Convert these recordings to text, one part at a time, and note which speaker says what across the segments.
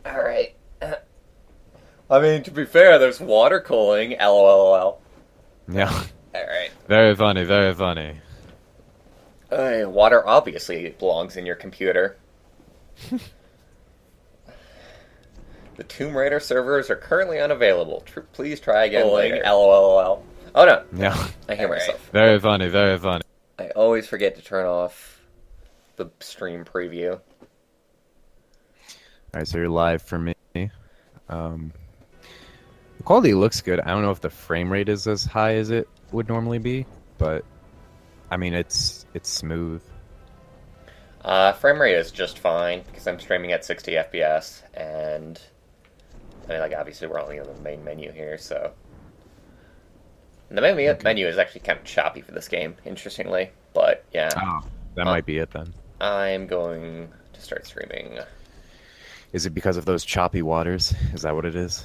Speaker 1: Alright. I mean, to be fair, there's water cooling. LOL.
Speaker 2: Yeah.
Speaker 1: Alright.
Speaker 2: Very funny, very funny.
Speaker 1: Water obviously belongs in your computer. The Tomb Raider servers are currently unavailable. Please try again later. LOL. Oh no.
Speaker 2: Yeah.
Speaker 1: I hear myself.
Speaker 2: Very funny, very funny.
Speaker 1: I always forget to turn off the stream preview.
Speaker 2: Alright, so you're live for me. The quality looks good. I don't know if the frame rate is as high as it would normally be, but I mean it's smooth.
Speaker 1: Frame rate is just fine because I'm streaming at 60 FPS, and I mean, like, obviously we're only in the main menu here, so the main menu is actually kind of choppy for this game, interestingly. But yeah,
Speaker 2: that might be it then.
Speaker 1: I'm going to start streaming.
Speaker 2: Is it because of those choppy waters? Is that what it is?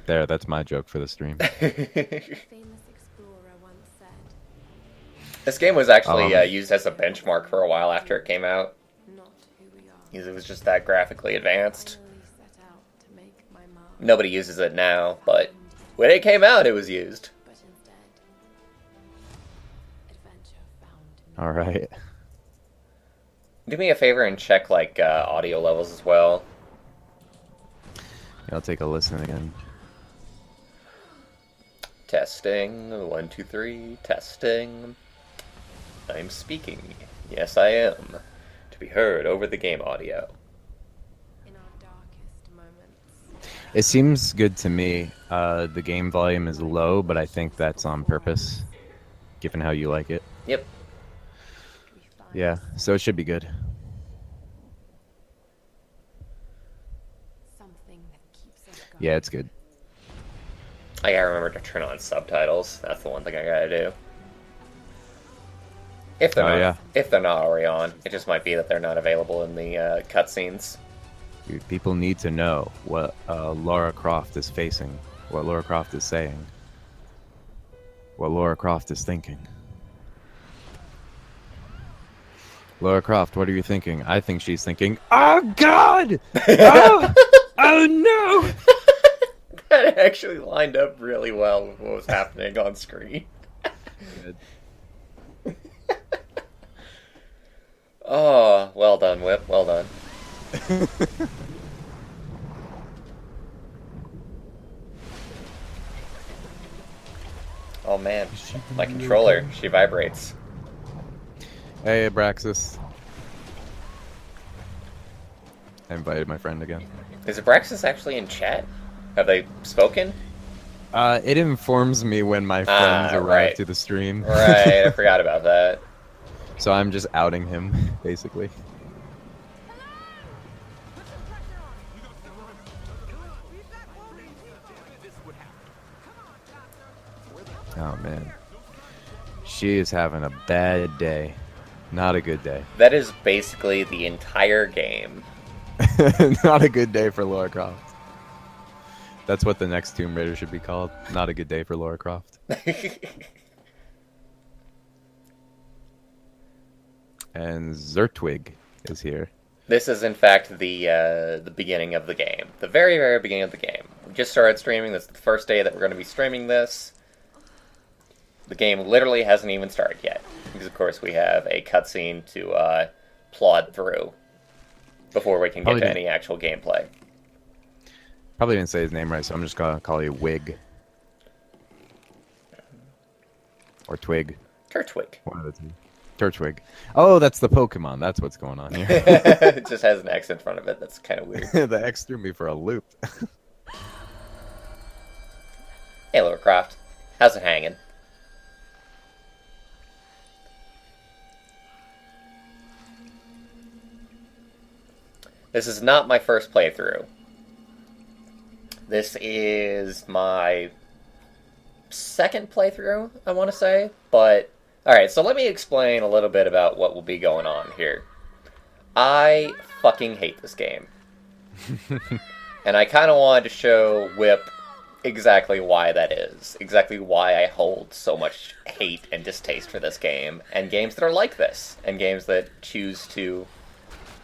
Speaker 2: There, that's my joke for the stream.
Speaker 1: This game was actually used as a benchmark for a while after it came out. Because it was just that graphically advanced. Nobody uses it now, but when it came out, it was used.
Speaker 2: Alright.
Speaker 1: Do me a favor and check, like, audio levels as well.
Speaker 2: Yeah, I'll take a listen again.
Speaker 1: Testing. 1, 2, 3. Testing. I'm speaking. Yes, I am. To be heard over the game audio.
Speaker 2: It seems good to me. The game volume is low, but I think that's on purpose, given how you like it.
Speaker 1: Yep.
Speaker 2: Yeah, so it should be good. Yeah, it's good.
Speaker 1: I gotta remember to turn on subtitles. That's the one thing I gotta do. If they're not already on, it just might be that they're not available in the cutscenes.
Speaker 2: People need to know what Lara Croft is facing, what Lara Croft is saying, what Lara Croft is thinking. Lara Croft, what are you thinking? I think she's thinking, oh God! Oh, oh no!
Speaker 1: That actually lined up really well with what was happening on screen. Oh, well done, Whip. Well done. Oh man, my controller, she vibrates.
Speaker 2: Hey, Abraxas. I invited my friend again.
Speaker 1: Is Abraxas actually in chat? Have they spoken?
Speaker 2: It informs me when my friends arrive to the stream.
Speaker 1: Right, I forgot about that.
Speaker 2: So I'm just outing him, basically. Oh man. She is having a bad day. Not a good day.
Speaker 1: That is basically the entire game.
Speaker 2: Not a good day for Lara Croft. That's what the next Tomb Raider should be called. Not a good day for Lara Croft. And Zertwig is here.
Speaker 1: This is, in fact, the beginning of the game. The very, very beginning of the game. We just started streaming. This is the first day that we're going to be streaming this. The game literally hasn't even started yet. Because, of course, we have a cutscene to plod through before we can get to any actual gameplay.
Speaker 2: Probably didn't say his name right, so I'm just going to call you Wig. Or Twig.
Speaker 1: Turtwig.
Speaker 2: One of the two. Turtwig. Oh, that's the Pokemon. That's what's going on here.
Speaker 1: It just has an X in front of it. That's kind of weird.
Speaker 2: The X threw me for a loop.
Speaker 1: Hey, Lara Croft. How's it hanging? This is not my first playthrough. This is my second playthrough, I want to say. But, alright, so let me explain a little bit about what will be going on here. I fucking hate this game. And I kind of wanted to show Whip exactly why that is. Exactly why I hold so much hate and distaste for this game. And games that are like this. And games that choose to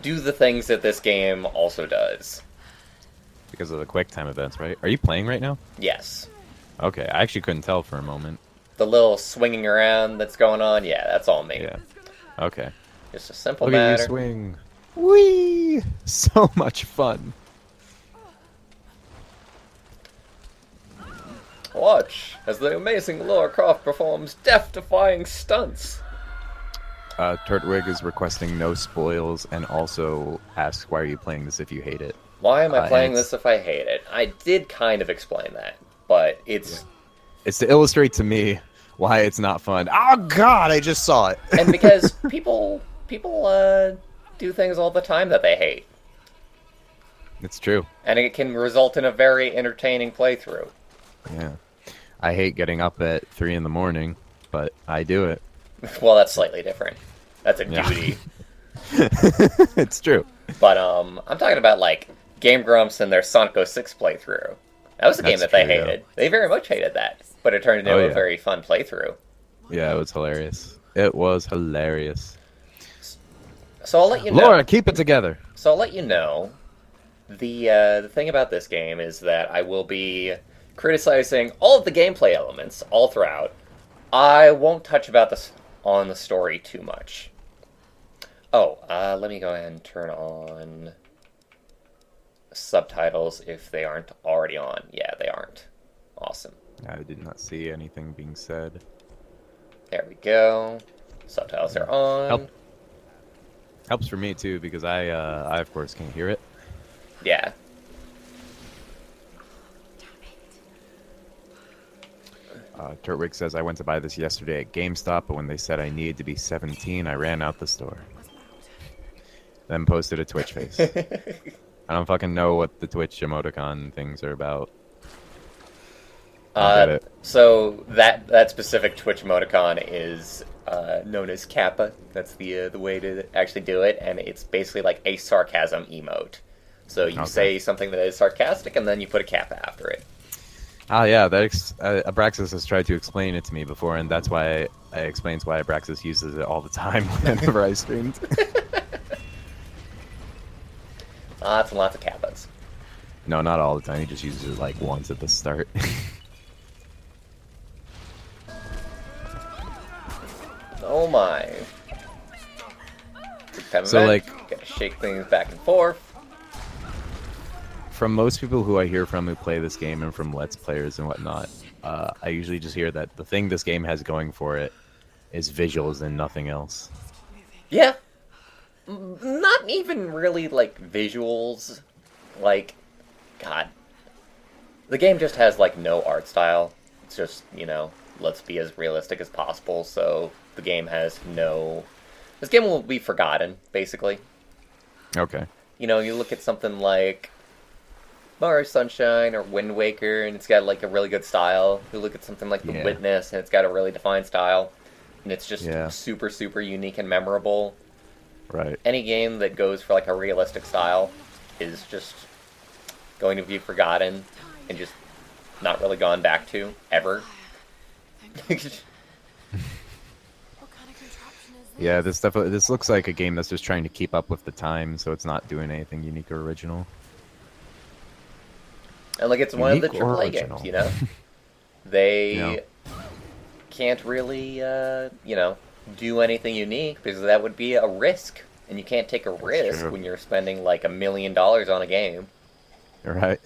Speaker 1: do the things that this game also does.
Speaker 2: Because of the quick time events, right? Are you playing right now?
Speaker 1: Yes.
Speaker 2: Okay, I actually couldn't tell for a moment.
Speaker 1: The little swinging around that's going on, yeah, that's all me.
Speaker 2: Yeah. Okay.
Speaker 1: Just a simple
Speaker 2: Look at you
Speaker 1: matter.
Speaker 2: swing. Whee! So much fun.
Speaker 1: Watch as the amazing Lara Croft performs death-defying stunts.
Speaker 2: Turtwig is requesting no spoils and also asks, why are you playing this if you hate it?
Speaker 1: Why am I playing
Speaker 2: and it's-
Speaker 1: this if I hate it? I did kind of explain that, but it's...
Speaker 2: It's to illustrate to me why it's not fun. Oh god, I just saw it.
Speaker 1: And because people do things all the time that they hate.
Speaker 2: It's true.
Speaker 1: And it can result in a very entertaining playthrough.
Speaker 2: Yeah. I hate getting up at 3 in the morning, but I do it.
Speaker 1: Well, that's slightly different. That's a
Speaker 2: Yeah.
Speaker 1: duty.
Speaker 2: It's true.
Speaker 1: But I'm talking about like Game Grumps and their Sonic 06 playthrough. That was a game
Speaker 2: That's
Speaker 1: that they
Speaker 2: true, yeah.
Speaker 1: hated. They very much hated that, but it turned into
Speaker 2: Oh,
Speaker 1: a
Speaker 2: yeah.
Speaker 1: very fun playthrough.
Speaker 2: Yeah, it was hilarious. It was hilarious.
Speaker 1: So I'll let you know.
Speaker 2: Laura, keep it together.
Speaker 1: So I'll let you know. The thing about this game is that I will be criticizing all of the gameplay elements all throughout. I won't touch about this on the story too much. Oh, let me go ahead and turn on subtitles if they aren't already on. Yeah, they aren't. Awesome.
Speaker 2: I did not see anything being said.
Speaker 1: There we go. Subtitles are on.
Speaker 2: Helps for me too because I of course can hear it.
Speaker 1: Yeah.
Speaker 2: Turtwig says I went to buy this yesterday at GameStop, but when they said I needed to be 17, I ran out the store. Then posted a Twitch face. I don't fucking know what the Twitch emoticon things are about. I get it.
Speaker 1: So that specific Twitch emoticon is known as Kappa. That's the way to actually do it, and it's basically like a sarcasm emote. So you say something that is sarcastic, and then you put a kappa after it.
Speaker 2: Ah, yeah, Abraxas has tried to explain it to me before, and that's why it explains why Abraxas uses it all the time whenever I streamed.
Speaker 1: Lots and lots of kappas.
Speaker 2: No, not all the time. He just uses it like once at the start.
Speaker 1: Oh my.
Speaker 2: So, like,
Speaker 1: gotta shake things back and forth.
Speaker 2: from most people who I hear from who play this game and from Let's Players and whatnot, I usually just hear that the thing this game has going for it is visuals and nothing else.
Speaker 1: Yeah. Not even really, like, visuals. Like, God. The game just has, like, no art style. It's just, you know, let's be as realistic as possible, so the game has no... This game will be forgotten, basically.
Speaker 2: Okay.
Speaker 1: You know, you look at something like Mario Sunshine or Wind Waker, and it's got, like, a really good style. You look at something like The Witness, and it's got a really defined style. And it's just super, super unique and memorable.
Speaker 2: Right.
Speaker 1: Any game that goes for, like, a realistic style is just going to be forgotten and just not really gone back to, ever.
Speaker 2: Yeah, this looks like a game that's just trying to keep up with the time, so it's not doing anything unique or original.
Speaker 1: And, like, it's one of the
Speaker 2: Unique or
Speaker 1: AAA
Speaker 2: original?
Speaker 1: games, you know? They
Speaker 2: No.
Speaker 1: can't really, you know, do anything unique because that would be a risk. And you can't take a risk
Speaker 2: true.
Speaker 1: when you're spending, like, $1 million on a game.
Speaker 2: Right.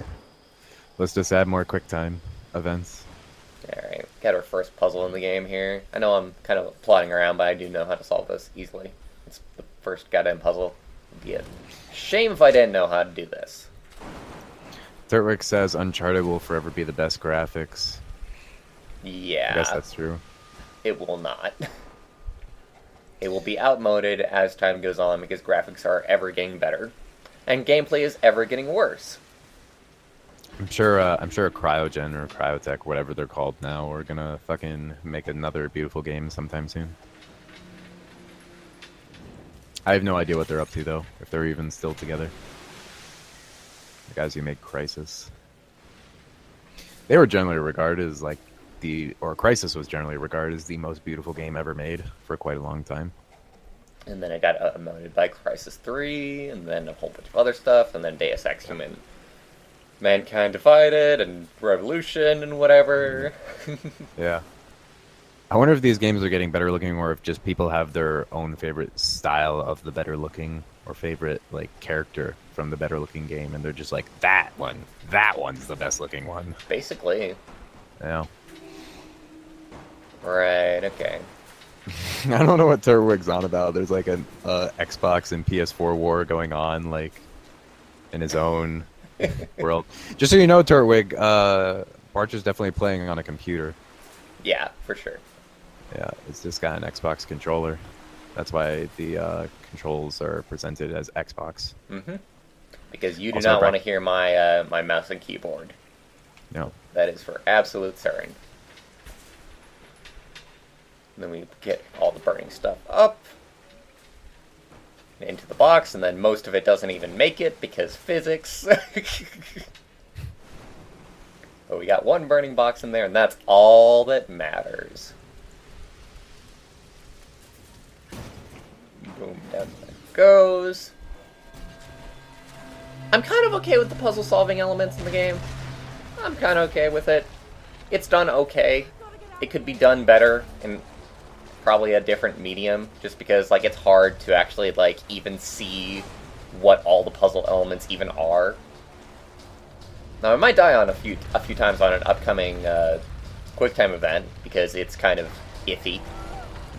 Speaker 2: Let's just add more QuickTime events.
Speaker 1: Alright, got our first puzzle in the game here. I know I'm kind of plodding around, but I do know how to solve this easily. It's the first goddamn puzzle. It'd be a shame if I didn't know how to do this.
Speaker 2: Turtwig says Uncharted will forever be the best graphics.
Speaker 1: Yeah.
Speaker 2: I guess that's true.
Speaker 1: It will not. It will be outmoded as time goes on because graphics are ever getting better. And gameplay is ever getting worse.
Speaker 2: I'm sure Cryogen or Cryotech, whatever they're called now, are gonna fucking make another beautiful game sometime soon. I have no idea what they're up to though, if they're even still together. The guys who made Crysis. They were generally regarded as like Crysis was generally regarded as the most beautiful game ever made for quite a long time.
Speaker 1: And then it got mounted by Crisis 3, and then a whole bunch of other stuff, and then Deus Ex Human. Mankind Divided, and Revolution, and whatever.
Speaker 2: Yeah. I wonder if these games are getting better looking, or if just people have their own favorite style of the better looking, or favorite, like, character from the better looking game, and they're just like, that one's the best looking one.
Speaker 1: Basically.
Speaker 2: Yeah.
Speaker 1: Right, okay.
Speaker 2: I don't know what Turtwig's on about. There's like an Xbox and PS4 war going on, like, in his own world. Just so you know, Turtwig, Barcher's definitely playing on a computer.
Speaker 1: Yeah, for sure.
Speaker 2: Yeah, it's just got an Xbox controller. That's why the controls are presented as Xbox.
Speaker 1: Mm-hmm. Because you do
Speaker 2: Also,
Speaker 1: not want to hear my my mouse and keyboard.
Speaker 2: No.
Speaker 1: That is for absolute certain. Then we get all the burning stuff up into the box, and then most of it doesn't even make it because physics. But we got one burning box in there, and that's all that matters. Boom, down that goes. I'm kind of okay with the puzzle-solving elements in the game. I'm kind of okay with it. It's done okay. It could be done better in probably a different medium, just because, like, it's hard to actually, like, even see what all the puzzle elements even are. Now, I might die on a few times on an upcoming QuickTime event, because it's kind of iffy.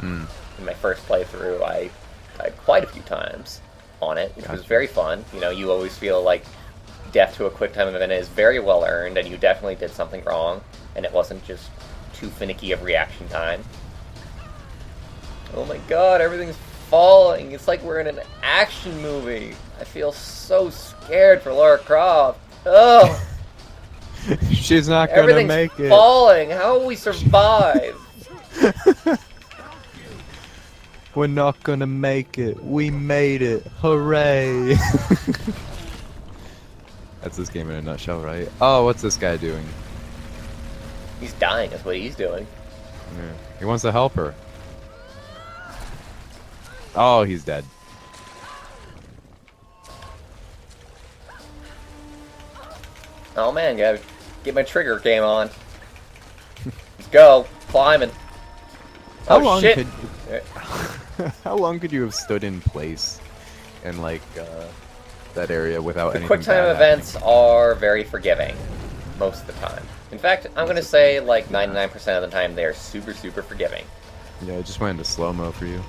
Speaker 1: In my first playthrough, I died quite a few times on it, which was very fun. You know, you always feel like death to a QuickTime event is very well earned, and you definitely did something wrong, and it wasn't just too finicky of reaction time. Oh my god, everything's falling. It's like we're in an action movie. I feel so scared for Lara Croft. Oh,
Speaker 2: She's not gonna
Speaker 1: everything's
Speaker 2: make it.
Speaker 1: falling. How will we survive?
Speaker 2: We're not gonna make it. We made it. Hooray! That's this game in a nutshell, right? Oh, what's this guy doing?
Speaker 1: He's dying, that's what he's doing.
Speaker 2: Yeah. He wants to help her. Oh, he's dead.
Speaker 1: Oh man, gotta get my trigger game on. Let's go. Climbing.
Speaker 2: How
Speaker 1: Oh
Speaker 2: long
Speaker 1: shit!
Speaker 2: could how long could you have stood in place in like that area without
Speaker 1: The
Speaker 2: anything
Speaker 1: QuickTime
Speaker 2: bad
Speaker 1: events are very forgiving most of the time. In fact, I'm gonna say like 99% of the time they're super, super forgiving.
Speaker 2: happening? Yeah, I just went into slow-mo for you.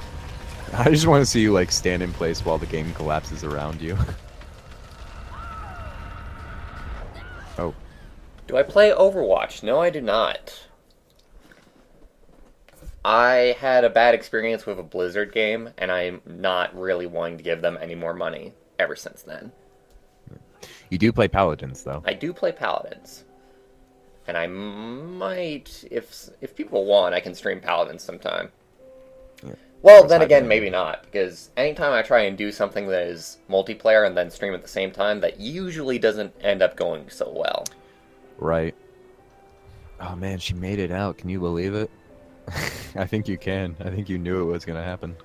Speaker 2: I just want to see you like stand in place while the game collapses around you. Oh.
Speaker 1: Do I play Overwatch? No, I do not. I had a bad experience with a Blizzard game, and I'm not really wanting to give them any more money ever since then.
Speaker 2: You do play Paladins, though.
Speaker 1: I do play Paladins. And I might, if people want, I can stream Paladins sometime.
Speaker 2: Yeah.
Speaker 1: Well,
Speaker 2: That's
Speaker 1: then again,
Speaker 2: ideal.
Speaker 1: maybe not, because anytime I try and do something that is multiplayer and then stream at the same time, that usually doesn't end up going so well.
Speaker 2: Right. Oh man, she made it out. Can you believe it? I think you can. I think you knew it was going to happen.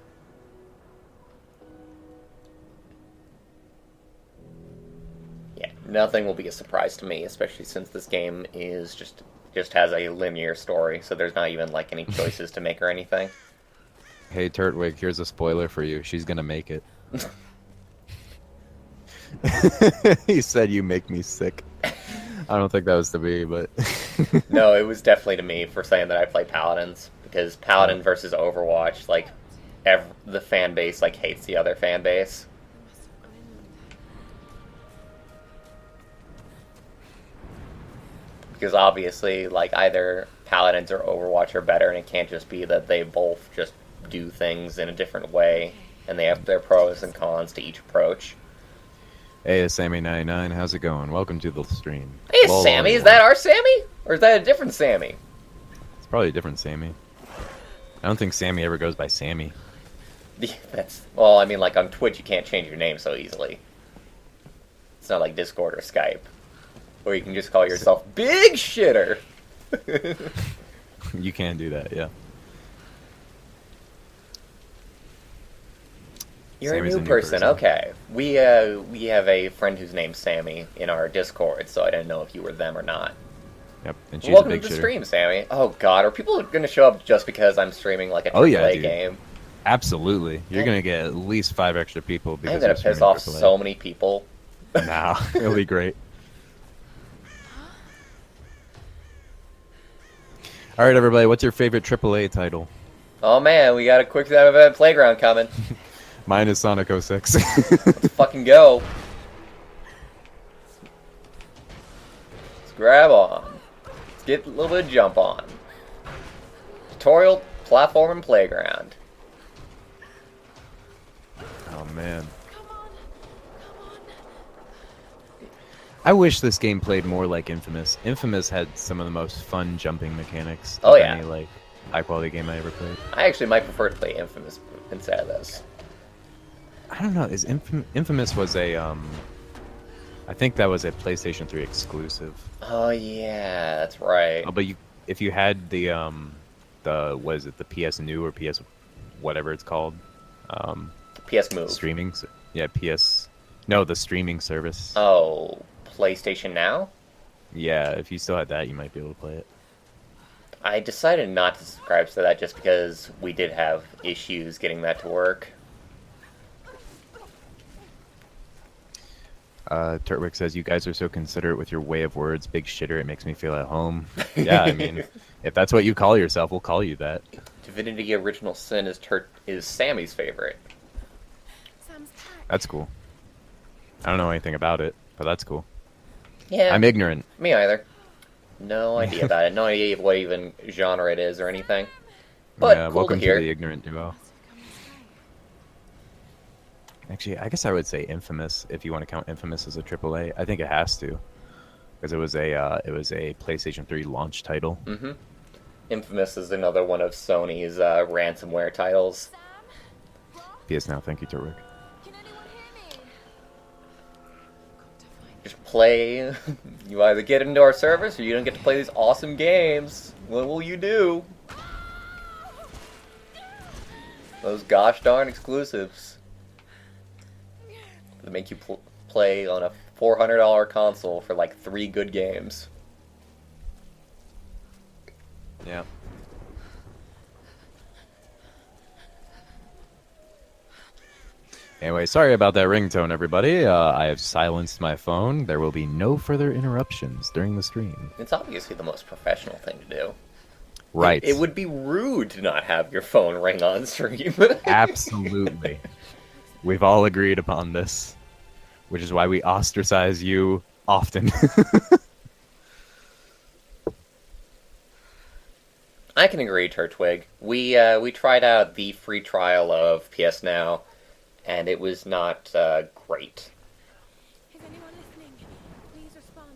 Speaker 1: Yeah, nothing will be a surprise to me, especially since this game is just has a linear story, so there's not even like any choices to make or anything.
Speaker 2: Hey, Turtwig, here's a spoiler for you. She's going to make it. He said you make me sick. I don't think that was to me, but...
Speaker 1: No, it was definitely to me for saying that I play Paladins, because Paladin versus Overwatch, like, the fan base, like, hates the other fan base. Because obviously, like, either Paladins or Overwatch are better, and it can't just be that they both just do things in a different way, and they have their pros and cons to each approach.
Speaker 2: Hey, it's Sammy99. How's it going? Welcome to the stream.
Speaker 1: Hey,
Speaker 2: Lol,
Speaker 1: Sammy, is
Speaker 2: lol.
Speaker 1: that our Sammy? Or is that a different Sammy?
Speaker 2: It's probably a different Sammy. I don't think Sammy ever goes by Sammy.
Speaker 1: That's, well, I mean, like, on Twitch you can't change your name so easily. It's not like Discord or Skype, where you can just call yourself Big Shitter.
Speaker 2: You can do that, yeah.
Speaker 1: You're a
Speaker 2: Sammy's
Speaker 1: new person. Okay. We have a friend whose name's Sammy in our Discord, so I didn't know if you were them or not.
Speaker 2: Yep, and she's a
Speaker 1: Welcome to
Speaker 2: big
Speaker 1: the
Speaker 2: shitter.
Speaker 1: stream, Sammy. Oh god, are people going to show up just because I'm streaming like a
Speaker 2: Oh, yeah,
Speaker 1: AAA
Speaker 2: dude.
Speaker 1: game?
Speaker 2: Absolutely. You're going to get at least 5 extra people because
Speaker 1: I'm going
Speaker 2: you're
Speaker 1: to piss
Speaker 2: streaming
Speaker 1: off
Speaker 2: AAA.
Speaker 1: so many people.
Speaker 2: Nah, it'll be great. All right, everybody, what's your favorite AAA title?
Speaker 1: Oh man, we got a quick event playground coming.
Speaker 2: Mine is Sonic 06.
Speaker 1: Let's fucking go. Let's grab on. Let's get a little bit of jump on. Tutorial, platform, and playground.
Speaker 2: Oh, man. I wish this game played more like Infamous. Infamous had some of the most fun jumping mechanics
Speaker 1: Oh,
Speaker 2: of
Speaker 1: yeah.
Speaker 2: any like high quality game I ever played.
Speaker 1: I actually might prefer to play Infamous instead of this.
Speaker 2: I don't know. Is Infamous was a I think that was a PlayStation 3 exclusive.
Speaker 1: Oh yeah, that's right.
Speaker 2: Oh, but if you had the what is it, the PS New or PS whatever it's called,
Speaker 1: PS Move.
Speaker 2: streaming, yeah, no, the streaming service.
Speaker 1: Oh, PlayStation Now?
Speaker 2: Yeah, if you still had that, you might be able to play it.
Speaker 1: I decided not to subscribe to that just because we did have issues getting that to work.
Speaker 2: Turtwick says, you guys are so considerate with your way of words, big shitter, it makes me feel at home. Yeah, I mean, if that's what you call yourself, we'll call you that.
Speaker 1: Divinity Original Sin is Sammy's favorite.
Speaker 2: That's cool. I don't know anything about it, but that's cool.
Speaker 1: Yeah.
Speaker 2: I'm ignorant.
Speaker 1: Me either. No idea about it. No idea what even genre it is or anything. But
Speaker 2: Yeah,
Speaker 1: cool
Speaker 2: welcome
Speaker 1: to hear.
Speaker 2: the ignorant duo. Actually, I guess I would say Infamous if you want to count Infamous as a AAA. I think it has to, because it was a PlayStation 3 launch title.
Speaker 1: Mm-hmm. Infamous is another one of Sony's ransomware titles.
Speaker 2: PS Now, thank you, Turtwick.
Speaker 1: Just play. You either get into our service or you don't get to play these awesome games. What will you do? Those gosh darn exclusives that make you play on a $400 console for like 3 good games.
Speaker 2: Yeah. Anyway, sorry about that ringtone, everybody. I have silenced my phone. There will be no further interruptions during the stream.
Speaker 1: It's obviously the most professional thing to do.
Speaker 2: Right.
Speaker 1: It would be rude to not have your phone ring on stream.
Speaker 2: Absolutely. We've all agreed upon this, which is why we ostracize you often.
Speaker 1: I can agree, Turtwig. We tried out the free trial of PS Now, and it was not great.
Speaker 3: Is anyone listening? Please respond.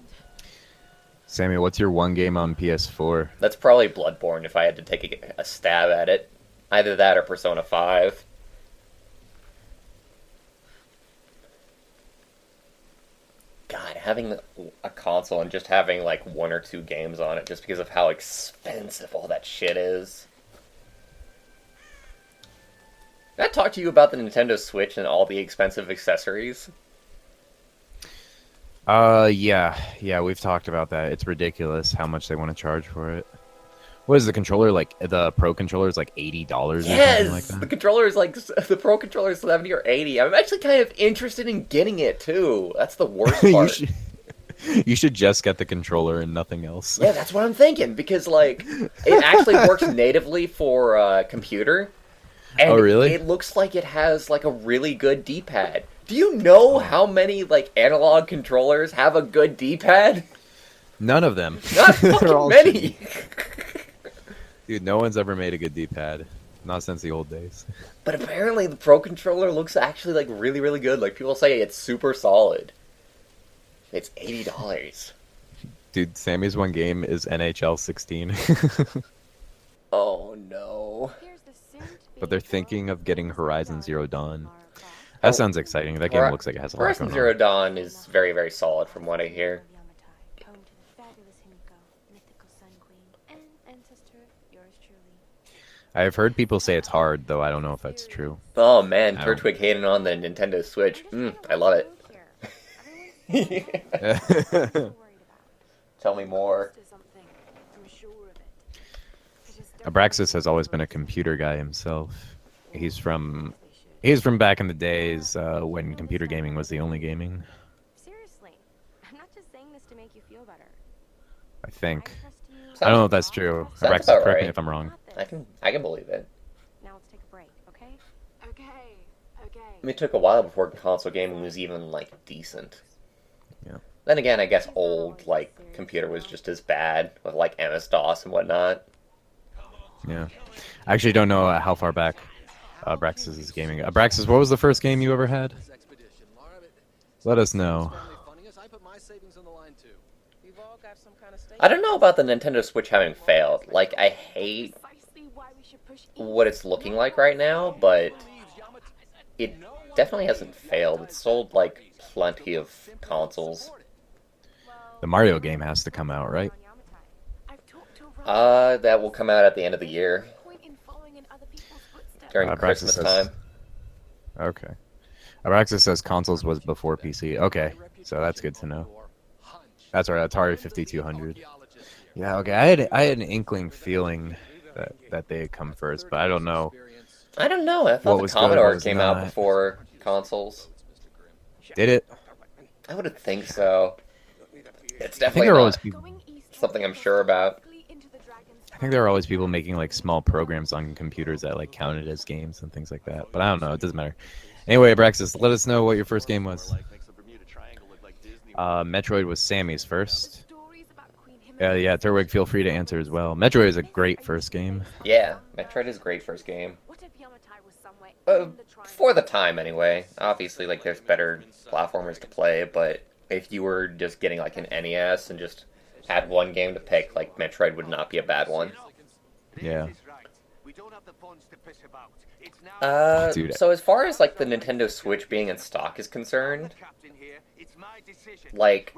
Speaker 2: Sammy, what's your one game on PS4?
Speaker 1: That's probably Bloodborne if I had to take a stab at it. Either that or Persona 5. God, having a console and just having like 1 or 2 games on it just because of how expensive all that shit is. Did I talk to you about the Nintendo Switch and all the expensive accessories?
Speaker 2: Yeah, we've talked about that. It's ridiculous how much they want to charge for it. What is the controller like? The Pro controller is like $80 or something like that.
Speaker 1: The controller is like the Pro controller is 70 or 80. I'm actually kind of interested in getting it too. That's the worst part.
Speaker 2: You should just get the controller and nothing else.
Speaker 1: Yeah, that's what I'm thinking because like it actually works natively for computer. And
Speaker 2: oh, really?
Speaker 1: It looks like it has like a really good D-pad. Do you know how many like analog controllers have a good D-pad?
Speaker 2: None of them.
Speaker 1: Not
Speaker 2: They're
Speaker 1: fucking
Speaker 2: all
Speaker 1: many.
Speaker 2: shitty. Dude, no one's ever made a good D-pad. Not since the old days.
Speaker 1: But apparently the Pro controller looks actually like really, really good. Like people say it's super solid. It's $80.
Speaker 2: Dude, Sammy's one game is NHL 16.
Speaker 1: Oh no.
Speaker 2: But they're thinking of getting Horizon Zero Dawn. That sounds exciting. That game looks like it has a lot
Speaker 1: Horizon
Speaker 2: going
Speaker 1: Zero
Speaker 2: on.
Speaker 1: Dawn is very, very solid from what I hear.
Speaker 3: Home to the fabulous Himiko, mythical sun queen, and ancestor of yours truly.
Speaker 2: I've heard people say it's hard, though I don't know if that's true.
Speaker 1: Oh man,
Speaker 2: I don't.
Speaker 1: Turtwig hating on the Nintendo Switch. I love it. Tell me more.
Speaker 2: Abraxas has always been a computer guy himself. He's from back in the days when computer gaming was the only gaming.
Speaker 3: Seriously, I'm not just saying this to make you feel better.
Speaker 2: I think.
Speaker 3: Trust you.
Speaker 2: I don't know if that's true.
Speaker 1: Sounds
Speaker 2: Abraxas,
Speaker 1: about
Speaker 2: correct me
Speaker 1: right.
Speaker 2: if I'm wrong.
Speaker 1: I can believe it.
Speaker 3: Now let's take a break, okay? Okay.
Speaker 1: I mean, it took a while before console gaming was even like decent.
Speaker 2: Yeah.
Speaker 1: Then again, I guess old like computer was just as bad with like MS DOS and whatnot.
Speaker 2: Yeah. I actually don't know how far back Abraxas is gaming. Abraxas, what was the first game you ever had? Let us know.
Speaker 1: I don't know about the Nintendo Switch having failed. Like, I hate what it's looking like right now, but it definitely hasn't failed. It's sold like plenty of consoles.
Speaker 2: The Mario game has to come out, right?
Speaker 1: That will come out at the end of the year during
Speaker 2: Abraxas
Speaker 1: Christmas
Speaker 2: says-
Speaker 1: time.
Speaker 2: Okay. Abraxas says consoles was before PC. Okay, so that's good to know. That's right, Atari 5200. Yeah, okay. I had an inkling feeling that they had come first, but I don't know.
Speaker 1: I don't know. I
Speaker 2: What
Speaker 1: thought the
Speaker 2: was good,
Speaker 1: Commodore
Speaker 2: what was
Speaker 1: came out
Speaker 2: not.
Speaker 1: before consoles.
Speaker 2: Did it?
Speaker 1: I would think so. It's
Speaker 2: I think
Speaker 1: definitely
Speaker 2: there were
Speaker 1: not
Speaker 2: always people.
Speaker 1: something I'm sure about.
Speaker 2: I think there were always people making like small programs on computers that like counted as games and things like that. But I don't know. It doesn't matter. Anyway, Abraxas, let us know what your first game was. Metroid was Sammy's first. Yeah, Turwig, feel free to answer as well. Metroid is a great first game.
Speaker 1: Yeah, Metroid is a great first game. For the time, anyway. Obviously, like, there's better platformers to play, but if you were just getting, like, an NES and just had one game to pick, like, Metroid would not be a bad one.
Speaker 2: Yeah. Dude.
Speaker 1: So as far as, like, the Nintendo Switch being in stock is concerned, like,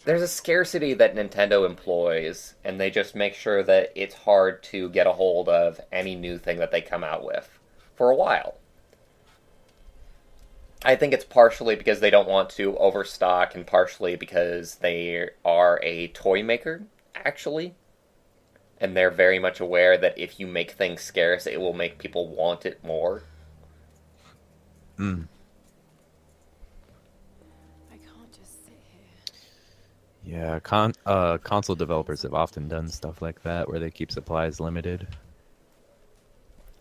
Speaker 1: there's a scarcity that Nintendo employs, and they just make sure that it's hard to get a hold of any new thing that they come out with for a while. I think it's partially because they don't want to overstock, and partially because they are a toy maker, actually. And they're very much aware that if you make things scarce, it will make people want it more.
Speaker 2: Mm.
Speaker 3: I can't just sit here.
Speaker 2: Yeah, console developers have often done stuff like that where they keep supplies limited.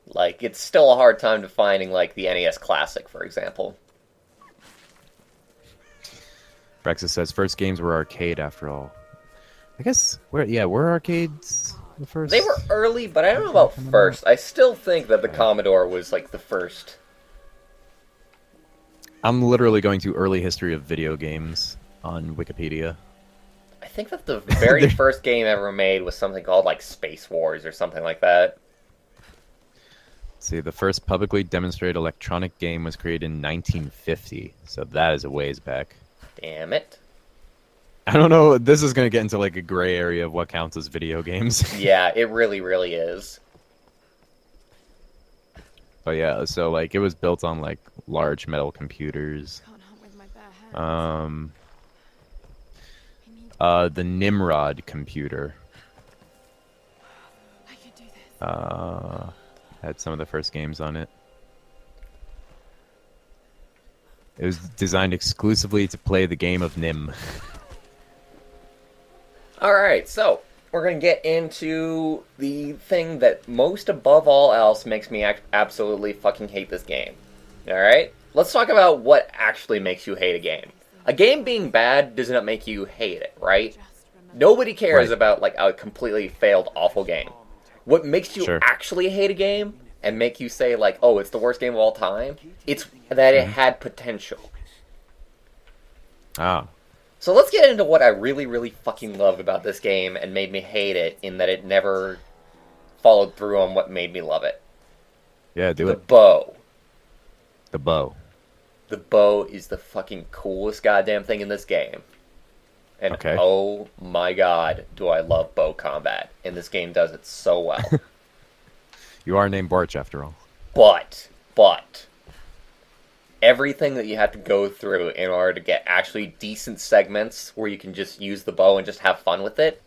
Speaker 1: Like, it's still a hard time to finding, like, the NES Classic, for example.
Speaker 2: Brexit says first games were arcade after all. I guess were arcades the first?
Speaker 1: They were early, but I don't know about first. I still think that the Commodore was, like, the first.
Speaker 2: I'm literally going to early history of video games on Wikipedia.
Speaker 1: I think that the very first game ever made was something called, like, Space Wars or something like that.
Speaker 2: Let's see, the first publicly demonstrated electronic game was created in 1950, so that is a ways back.
Speaker 1: Damn it.
Speaker 2: I don't know, this is going to get into like a gray area of what counts as video games.
Speaker 1: Yeah, it really, really is.
Speaker 2: But yeah, so like it was built on like large metal computers.
Speaker 3: Can't hunt with my bare hands.
Speaker 2: The Nimrod computer
Speaker 3: I can do this.
Speaker 2: had some of the first games on it. It was designed exclusively to play the game of Nim.
Speaker 1: Alright, so we're going to get into the thing that most above all else makes me absolutely fucking hate this game. Alright? Let's talk about what actually makes you hate a game. A game being bad does not make you hate it, right? Nobody cares
Speaker 2: Right.
Speaker 1: about like a completely failed, awful game. What makes you
Speaker 2: Sure.
Speaker 1: actually hate a game and make you say like, oh, it's the worst game of all time, it's that it had potential.
Speaker 2: Ah.
Speaker 1: So let's get into what I really, really fucking loved about this game and made me hate it in that it never followed through on what made me love it.
Speaker 2: Yeah, do
Speaker 1: The
Speaker 2: it.
Speaker 1: bow.
Speaker 2: The bow.
Speaker 1: The bow is the fucking coolest goddamn thing in this game. And
Speaker 2: Okay.
Speaker 1: oh my god, do I love bow combat. And this game does it so well.
Speaker 2: You are named Barch after all.
Speaker 1: But everything that you have to go through in order to get actually decent segments where you can just use the bow and just have fun with it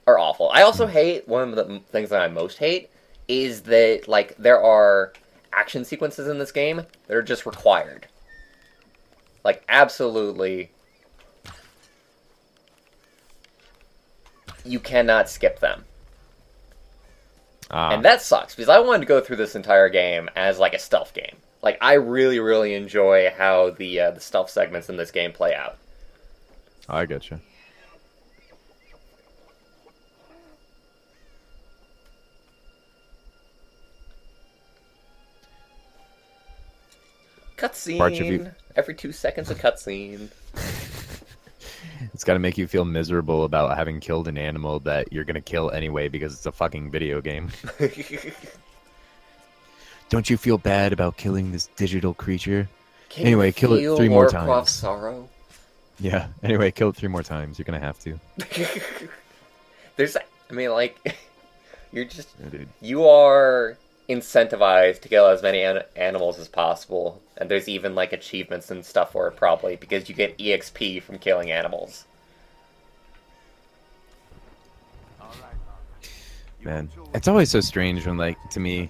Speaker 1: are awful. I also hate, one of the things that I most hate is that, like, there are action sequences in this game that are just required. Like, absolutely, you cannot skip them. And that sucks, because I wanted to go through this entire game as, like, a stealth game. Like, I really, really enjoy how the stealth segments in this game play out.
Speaker 2: I get you.
Speaker 1: Cutscene! Every 2 seconds a cutscene.
Speaker 2: It's got to make you feel miserable about having killed an animal that you're going to kill anyway because it's a fucking video game. Don't you feel bad about killing this digital creature? Anyway, kill it 3 more times.
Speaker 1: Sorrow?
Speaker 2: Yeah, anyway, kill it 3 more times. You're going to have to.
Speaker 1: I mean, like, you're just...
Speaker 2: Yeah, dude.
Speaker 1: You are incentivized to kill as many animals as possible. And there's even, like, achievements and stuff for it, probably, because you get EXP from killing animals.
Speaker 2: Man, it's always so strange when, like, to me,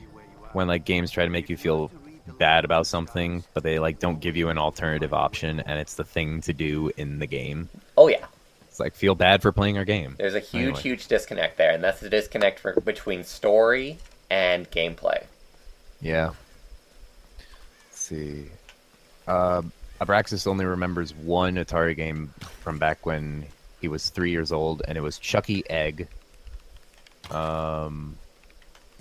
Speaker 2: when, like, games try to make you feel bad about something, but they, like, don't give you an alternative option, and it's the thing to do in the game.
Speaker 1: Oh, yeah.
Speaker 2: It's like, feel bad for playing our game.
Speaker 1: There's a huge disconnect there, and that's the disconnect between story and gameplay.
Speaker 2: Yeah. Let's see. Abraxas only remembers one Atari game from back when he was 3 years old, and it was Chucky Egg.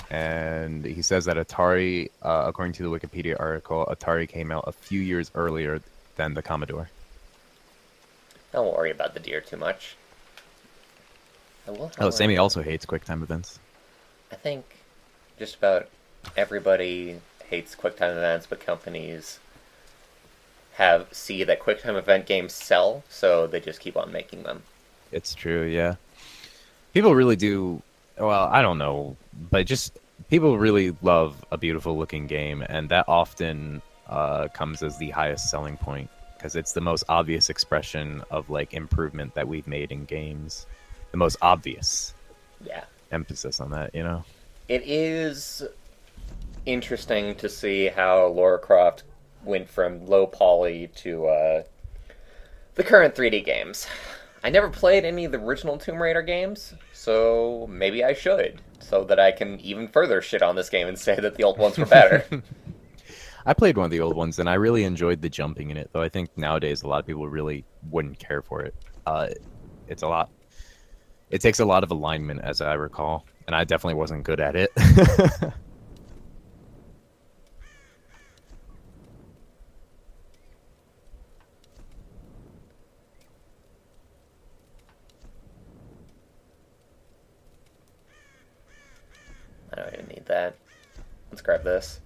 Speaker 2: And he says that Atari, according to the Wikipedia article, Atari came out a few years earlier than the Commodore.
Speaker 1: Don't worry about the deer too much.
Speaker 2: Sammy also hates QuickTime events.
Speaker 1: I think just about everybody hates QuickTime events, but companies see that QuickTime event games sell, so they just keep on making them.
Speaker 2: It's true, yeah. People really do. Well, I don't know, but just people really love a beautiful looking game, and that often comes as the highest selling point because it's the most obvious expression of like improvement that we've made in games. The most obvious.
Speaker 1: Yeah.
Speaker 2: Emphasis on that, you know.
Speaker 1: It is interesting to see how Lara Croft went from low poly to the current 3D games. I never played any of the original Tomb Raider games, so maybe I should, so that I can even further shit on this game and say that the old ones were better.
Speaker 2: I played one of the old ones, and I really enjoyed the jumping in it, though I think nowadays a lot of people really wouldn't care for it. It's a lot. It takes a lot of alignment, as I recall, and I definitely wasn't good at it.
Speaker 1: I don't even need that. Let's grab this.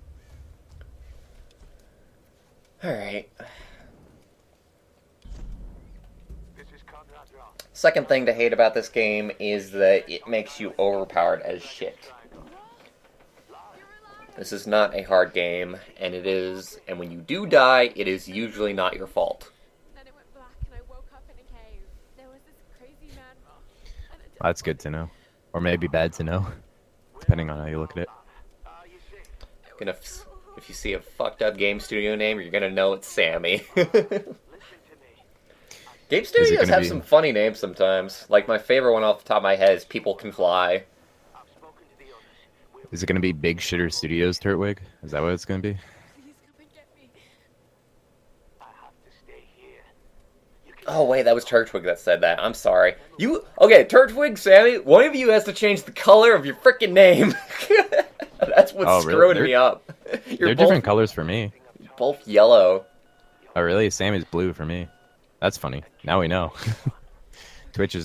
Speaker 1: Alright. Second thing to hate about this game is that it makes you overpowered as shit. This is not a hard game, and when you do die, it is usually not your fault.
Speaker 3: Then it went black and I woke up in a cave. There was this crazy man moth. And it
Speaker 2: That's good to know. Or maybe bad to know, depending on how you look at it.
Speaker 1: If you see a fucked up game studio name, you're gonna know it's Sammy. Game studios have some funny names sometimes. Like, my favorite one off the top of my head is People Can Fly.
Speaker 2: Is it going to be Big Shitter Studios, Turtwig? Is that what it's going to be?
Speaker 3: please come and get me.
Speaker 1: Oh, wait, that was Turtwig that said that. I'm sorry. Okay, Turtwig, Sammy, one of you has to change the color of your freaking name. That's what's screwing me up.
Speaker 2: They're different colors for me.
Speaker 1: Both yellow.
Speaker 2: Oh, really? Sammy's blue for me. That's funny. Now we know. Twitch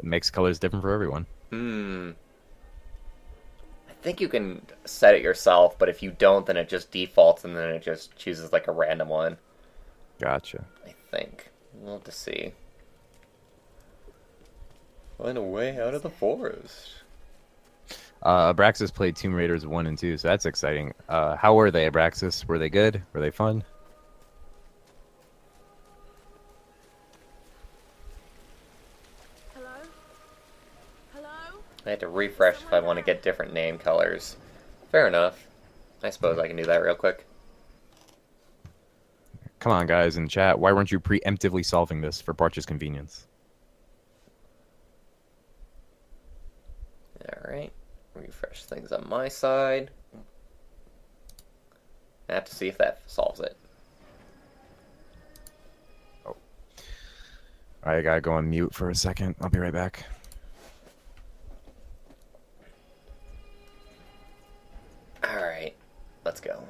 Speaker 2: makes colors different for everyone.
Speaker 1: I think you can set it yourself, but if you don't, then it just defaults and then it just chooses like a random one.
Speaker 2: Gotcha.
Speaker 1: I think. We'll have to see. Find a way out of the forest.
Speaker 2: Abraxas played Tomb Raiders 1 and 2, so that's exciting. How were they, Abraxas? Were they good? Were they fun?
Speaker 3: Hello? Hello?
Speaker 1: I had to refresh if I want to get different name colors. Fair enough. I suppose I can do that real quick.
Speaker 2: Come on, guys, in chat. Why weren't you preemptively solving this for Parch's convenience?
Speaker 1: Alright. Refresh things on my side. I have to see if that solves it.
Speaker 2: Oh. I gotta go on mute for a second. I'll be right back.
Speaker 1: Alright. Let's go.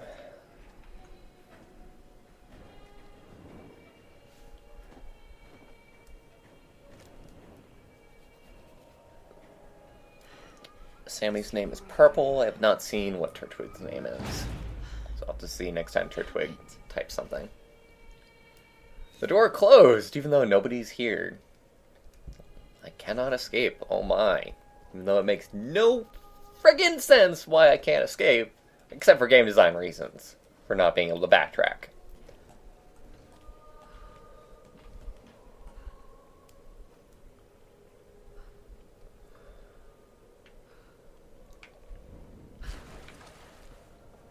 Speaker 1: Sammy's name is Purple. I have not seen what Turtwig's name is. So I'll have to see next time Turtwig types something. The door closed, even though nobody's here. I cannot escape. Oh my. Even though it makes no friggin' sense why I can't escape. Except for game design reasons. For not being able to backtrack.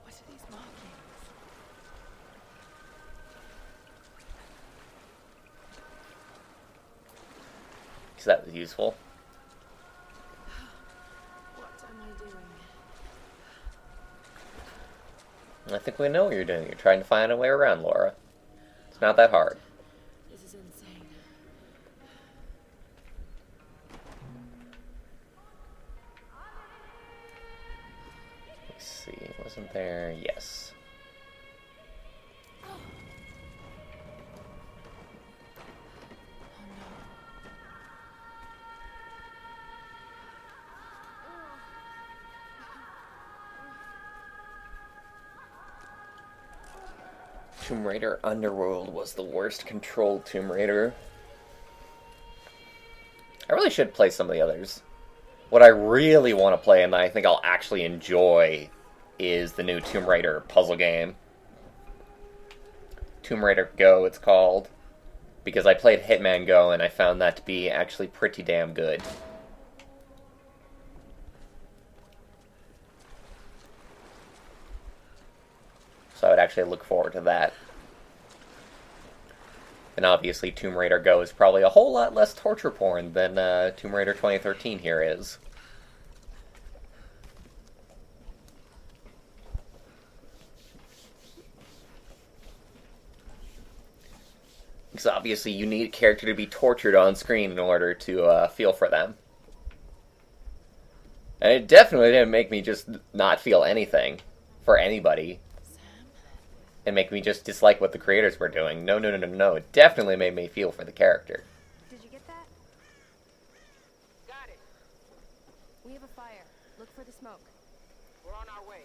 Speaker 3: What are these markings?
Speaker 1: Because that was useful.
Speaker 3: What am I doing?
Speaker 1: I think we know what you're doing. You're trying to find a way around, Laura. It's not that hard.
Speaker 3: This is insane.
Speaker 1: Let's see. Wasn't there? Yes. Tomb Raider Underworld was the worst controlled Tomb Raider. I really should play some of the others. What I really want to play, and I think I'll actually enjoy, is the new Tomb Raider puzzle game. Tomb Raider Go, it's called. Because I played Hitman Go, and I found that to be actually pretty damn good. So I would actually look forward to that. And obviously Tomb Raider Go is probably a whole lot less torture porn than Tomb Raider 2013 here is. Because obviously you need a character to be tortured on screen in order to feel for them. And it definitely didn't make me just not feel anything for anybody. And make me just dislike what the creators were doing. No, no, no, no, no. It definitely made me feel for the character.
Speaker 3: Did you get that? Got it. We have a fire. Look for the smoke. We're on our way.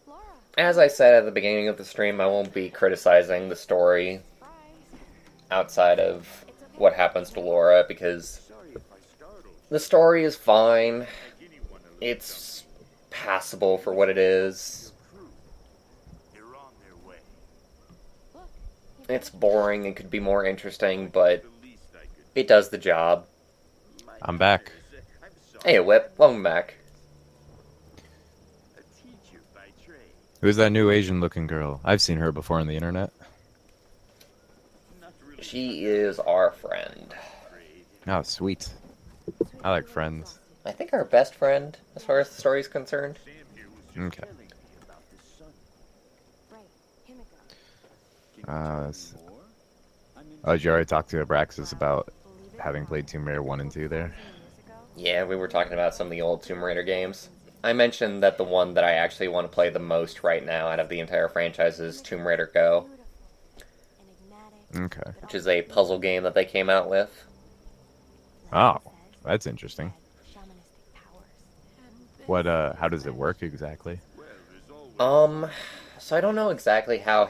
Speaker 3: Laura.
Speaker 1: As I said at the beginning of the stream, I won't be criticizing the story
Speaker 3: Surprise.
Speaker 1: outside of what happens to Laura, because the story is fine. It's passable for what it is.
Speaker 3: Look.
Speaker 1: It's boring and could be more interesting, but it does the job.
Speaker 2: I'm back.
Speaker 1: Hey, Whip, welcome back.
Speaker 2: Who's that new Asian-looking girl? I've seen her before on the internet.
Speaker 1: She is our friend.
Speaker 2: Oh, sweet. I like friends.
Speaker 1: I think our best friend, as far as the story is concerned.
Speaker 2: Okay.
Speaker 3: Right. Himiko.
Speaker 2: Oh, did you already talk to Abraxas about having played Tomb Raider 1 and 2 there?
Speaker 1: Yeah, we were talking about some of the old Tomb Raider games. I mentioned that the one that I actually want to play the most right now out of the entire franchise is Tomb Raider Go,
Speaker 2: Okay.
Speaker 1: which is a puzzle game that they came out with.
Speaker 2: Oh, that's interesting. What, how does it work exactly?
Speaker 1: So I don't know exactly how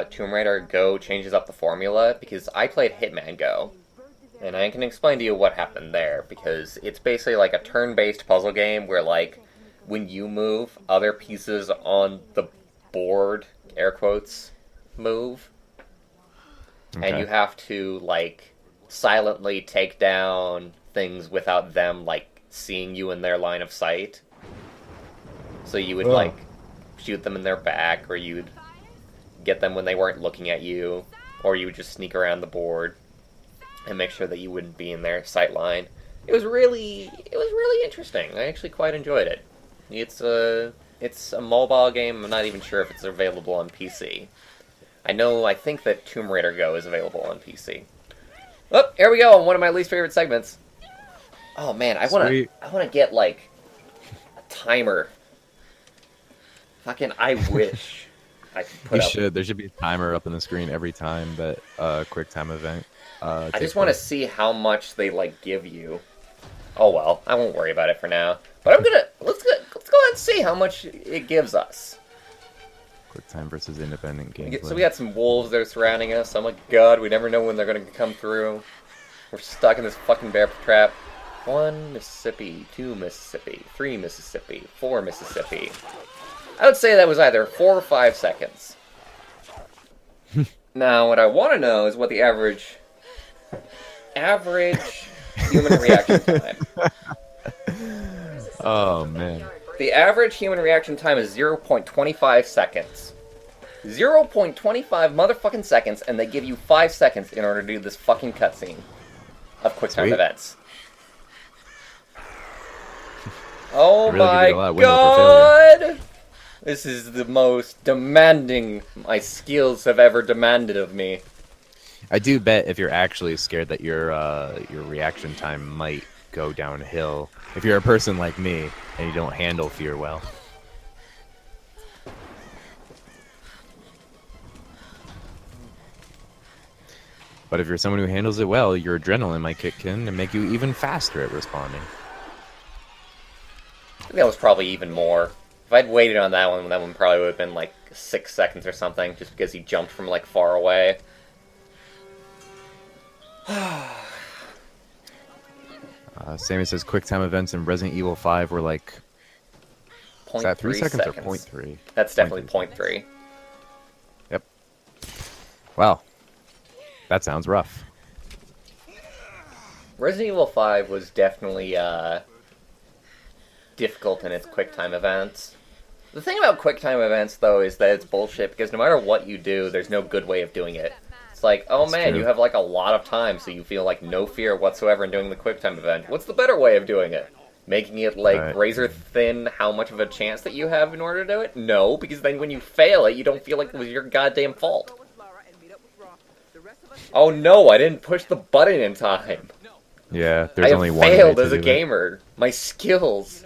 Speaker 1: Tomb Raider Go changes up the formula, because I played Hitman Go, And I can explain to you what happened there, because it's basically like a turn-based puzzle game where, like, when you move, other pieces on the board, air quotes, move.
Speaker 2: Okay.
Speaker 1: And you have to, like, silently take down things without them, like, seeing you in their line of sight. So you would, like, shoot them in their back, or you'd get them when they weren't looking at you, or you would just sneak around the board and make sure that you wouldn't be in their sight line. It was really interesting. I actually quite enjoyed it. It's a mobile game. I'm not even sure if it's available on PC. I think that Tomb Raider Go is available on PC. Oh, here we go on one of my least favorite segments. Oh man, I wanna get like a timer. Fucking, I wish I could put up.
Speaker 2: There should be a timer up on the screen every time that quick time event.
Speaker 1: I just want to see how much they like give you. Oh well, I won't worry about it for now. But let's go ahead and see how much it gives us.
Speaker 2: Quick time versus independent gameplay.
Speaker 1: So we got some wolves that are surrounding us. Oh my god, we never know when they're gonna come through. We're stuck in this fucking bear trap. 1 Mississippi, 2 Mississippi, 3 Mississippi, 4 Mississippi. I would say that was either 4 or 5 seconds. Now, what I want to know is what the average human reaction time.
Speaker 2: Oh man.
Speaker 1: The average human reaction time is 0.25 seconds. 0.25 motherfucking seconds, and they give you 5 seconds in order to do this fucking cutscene of QuickTime events. Oh
Speaker 2: really
Speaker 1: my god! This is the most demanding my skills have ever demanded of me.
Speaker 2: I do bet if you're actually scared that your reaction time might go downhill. If you're a person like me and you don't handle fear well. But if you're someone who handles it well, your adrenaline might kick in and make you even faster at responding.
Speaker 1: I think that was probably even more. If I'd waited on that one probably would have been like 6 seconds or something, just because he jumped from like far away.
Speaker 2: Sammy says QuickTime events in Resident Evil 5 were like... Is that 3 seconds or 0.3?
Speaker 1: That's definitely 0.3.
Speaker 2: Yep. Wow. That sounds rough.
Speaker 1: Resident Evil 5 was definitely difficult in its QuickTime events. The thing about QuickTime events, though, is that it's bullshit, because no matter what you do, there's no good way of doing it. It's like, oh man, you have like a lot of time, so you feel like no fear whatsoever in doing the QuickTime event. What's the better way of doing it? Making it like razor thin how much of a chance that you have in order to do it? No, because then when you fail it, you don't feel like it was your goddamn fault. Oh no, I didn't push the button in time.
Speaker 2: Yeah, there's only one way
Speaker 1: I failed
Speaker 2: to
Speaker 1: as a
Speaker 2: do
Speaker 1: gamer. My skills.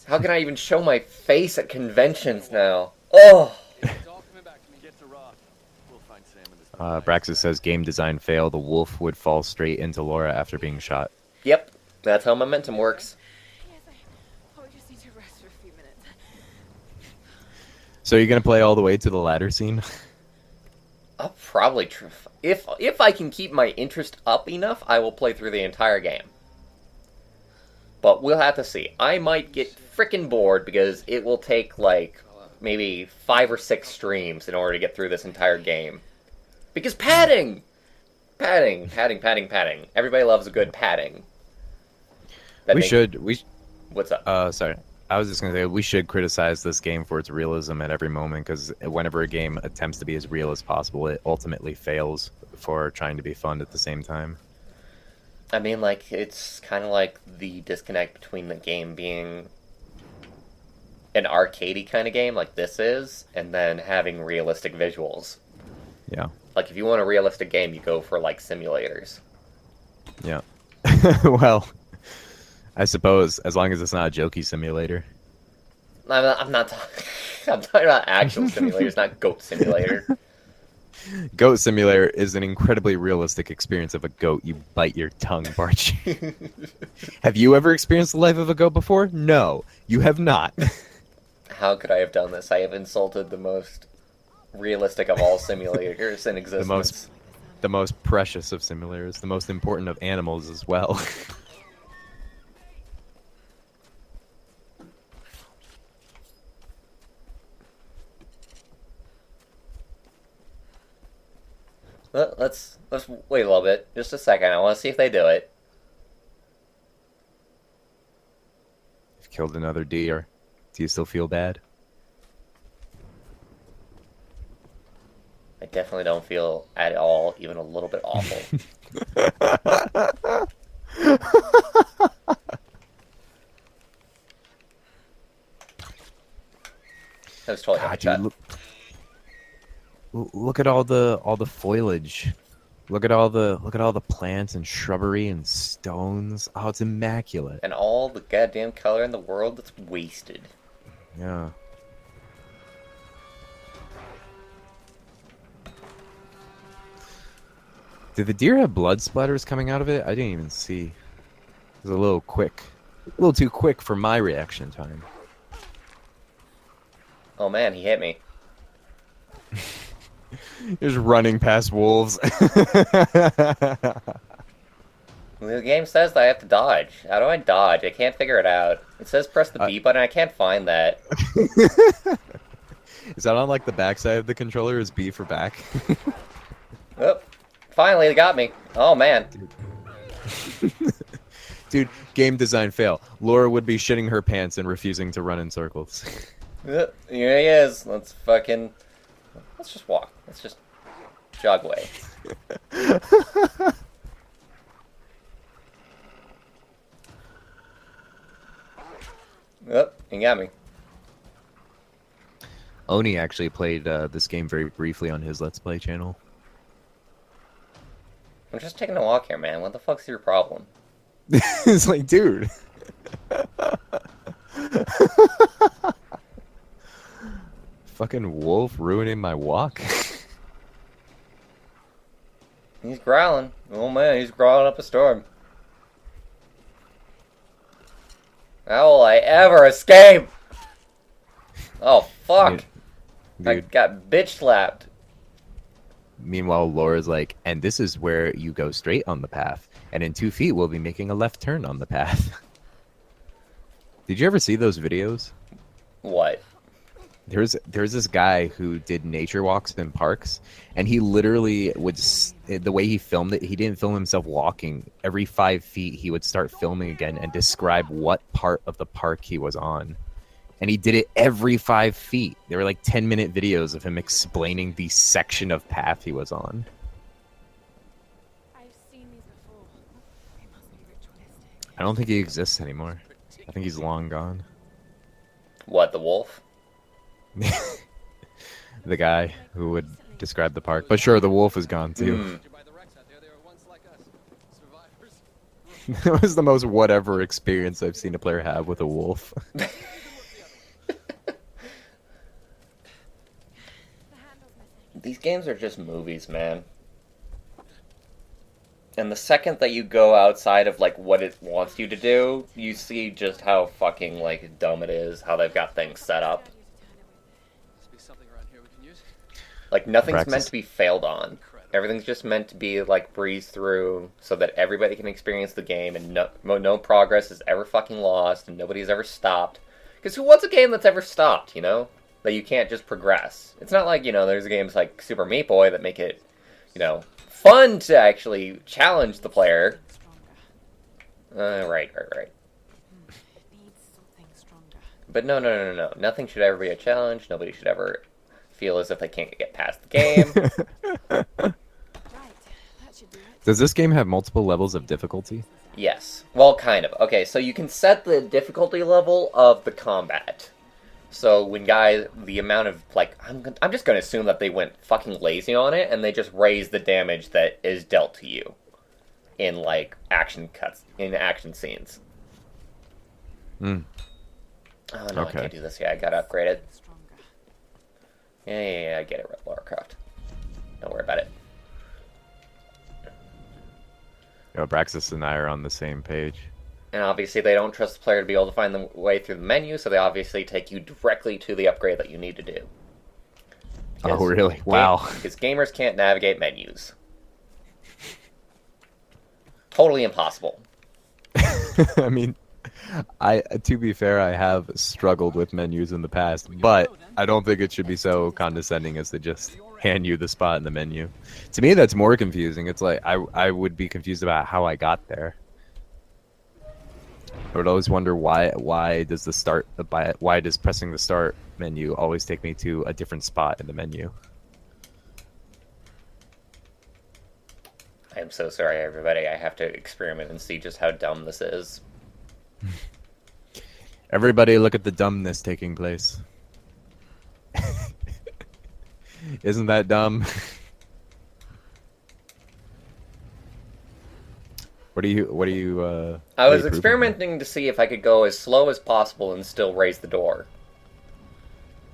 Speaker 1: How can I even show my face at conventions now? Oh!
Speaker 2: Braxis says game design fail. The wolf would fall straight into Laura after being shot.
Speaker 1: Yep, that's how momentum works.
Speaker 3: Just need to rest for a few minutes.
Speaker 2: So you're gonna play all the way to the ladder scene?
Speaker 1: I'll probably if I can keep my interest up enough, I will play through the entire game. But we'll have to see. I might get frickin' bored because it will take like maybe 5 or 6 streams in order to get through this entire game. Because padding! Padding. Everybody loves a good padding. What's up?
Speaker 2: Sorry. I was just going to say, we should criticize this game for its realism at every moment, because whenever a game attempts to be as real as possible, it ultimately fails for trying to be fun at the same time.
Speaker 1: I mean, like, it's kind of like the disconnect between the game being an arcadey kind of game, like this is, and then having realistic visuals.
Speaker 2: Yeah.
Speaker 1: Like, if you want a realistic game, you go for, like, simulators.
Speaker 2: Yeah. Well, I suppose, as long as it's not a jokey simulator.
Speaker 1: I'm not I'm talking about actual simulators, not Goat Simulator.
Speaker 2: Goat Simulator is an incredibly realistic experience of a goat. You bite your tongue, Bart. Have you ever experienced the life of a goat before? No, you have not.
Speaker 1: How could I have done this? I have insulted the most realistic of all simulators in existence.
Speaker 2: The most precious of simulators, the most important of animals as well.
Speaker 1: Let's wait a little bit, just a second. I want to see if they do it.
Speaker 2: You've killed another deer. Do you still feel bad?
Speaker 1: I definitely don't feel at all, even a little bit awful. That was totally
Speaker 2: God, dude, look at all the foliage. Look at all the plants and shrubbery and stones. Oh, it's immaculate.
Speaker 1: And all the goddamn color in the world that's wasted.
Speaker 2: Yeah. Did the deer have blood splatters coming out of it? I didn't even see. It was a little quick. A little too quick for my reaction time.
Speaker 1: Oh man, he hit me.
Speaker 2: Just running past wolves.
Speaker 1: The game says that I have to dodge. How do I dodge? I can't figure it out. It says press the B button. I can't find that.
Speaker 2: Is that on like the backside of the controller? Is B for back?
Speaker 1: Oh, finally they got me. Oh man.
Speaker 2: Dude, game design fail. Laura would be shitting her pants and refusing to run in circles.
Speaker 1: Here he is. Let's just walk. Let's just jog away. Oh, he got me.
Speaker 2: Oni actually played this game very briefly on his Let's Play channel.
Speaker 1: I'm just taking a walk here, man. What the fuck's your problem?
Speaker 2: It's like, dude. Fucking wolf ruining my walk.
Speaker 1: He's growling. Oh man, he's growling up a storm. How will I ever escape? Oh fuck!
Speaker 2: Dude.
Speaker 1: I got bitch slapped.
Speaker 2: Meanwhile, Laura's like, and this is where you go straight on the path, and in 2 feet we'll be making a left turn on the path. Did you ever see those videos?
Speaker 1: What?
Speaker 2: There's this guy who did nature walks in parks, and he literally would, the way he filmed it, he didn't film himself walking. Every 5 feet, he would start filming again and describe what part of the park he was on. And he did it every 5 feet. There were like 10-minute videos of him explaining the section of path he was on.
Speaker 3: I've seen these before. They must be ritualistic.
Speaker 2: I don't think he exists anymore. I think he's long gone.
Speaker 1: What, the wolf?
Speaker 2: The guy who would describe the park. But sure, the wolf is gone too. That was the most whatever experience I've seen a player have with a wolf.
Speaker 1: These games are just movies, man. And the second that you go outside of, like, what it wants you to do, you see just how fucking, like, dumb it is, how they've got things set up. Like, nothing's meant to be failed on. Everything's just meant to be, like, breezed through so that everybody can experience the game and no progress is ever fucking lost and nobody's ever stopped. Because who wants a game that's ever stopped, you know? That you can't just progress. It's not like, you know, there's games like Super Meat Boy that make it, you know, fun to actually challenge the player. Right. But no. Nothing should ever be a challenge. Nobody should ever feel as if they can't get past the game.
Speaker 2: Does this game have multiple levels of difficulty?
Speaker 1: Yes. Well, kind of. Okay, so you can set the difficulty level of the combat. So when the amount of, like, I'm just going to assume that they went fucking lazy on it, and they just raised the damage that is dealt to you in, like, action scenes.
Speaker 2: Hmm.
Speaker 1: Oh, no,
Speaker 2: Okay.
Speaker 1: I can't do this. Yeah, I gotta upgrade it. Yeah, I get it, Lara Croft. Don't worry about it.
Speaker 2: Braxis and I are on the same page.
Speaker 1: And obviously they don't trust the player to be able to find the way through the menu, so they obviously take you directly to the upgrade that you need to do.
Speaker 2: Oh, really? Wow.
Speaker 1: Because gamers can't navigate menus. Totally impossible.
Speaker 2: I mean, to be fair, I have struggled with menus in the past, but I don't think it should be so condescending as to just hand you the spot in the menu. To me, that's more confusing. It's like I would be confused about how I got there. I would always wonder why does pressing the start menu always take me to a different spot in the menu?
Speaker 1: I am so sorry, everybody. I have to experiment and see just how dumb this is.
Speaker 2: Everybody look at the dumbness taking place. Isn't that dumb? What do you
Speaker 1: I was
Speaker 2: what are you proving
Speaker 1: experimenting to see if I could go as slow as possible and still raise the door.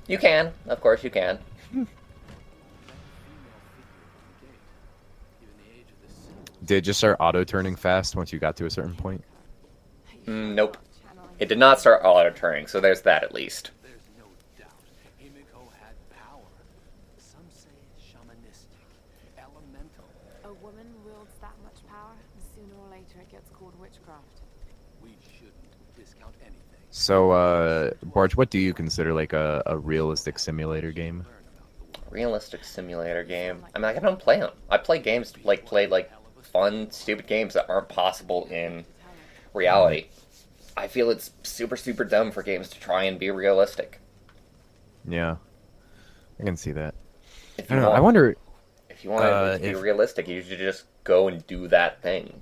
Speaker 1: You can. Of course you can.
Speaker 2: there? Did it just start auto turning fast once you got to a certain point?
Speaker 1: Nope. It did not start auto-turning, so there's that at least.
Speaker 4: There's no doubt Himiko had power. Some say shamanistic, elemental.
Speaker 3: A woman wields that much power, and sooner or later it gets called witchcraft.
Speaker 4: We shouldn't discount anything.
Speaker 2: So, Barge, what do you consider like a realistic simulator game?
Speaker 1: Realistic simulator game. I mean, I don't play them. I play games like fun, stupid games that aren't possible in reality. I feel it's super, super dumb for games to try and be realistic.
Speaker 2: Yeah, I can see that.
Speaker 1: If
Speaker 2: I
Speaker 1: you
Speaker 2: don't know. I
Speaker 1: want,
Speaker 2: wonder.
Speaker 1: if you want it to be realistic, you should just go and do that thing.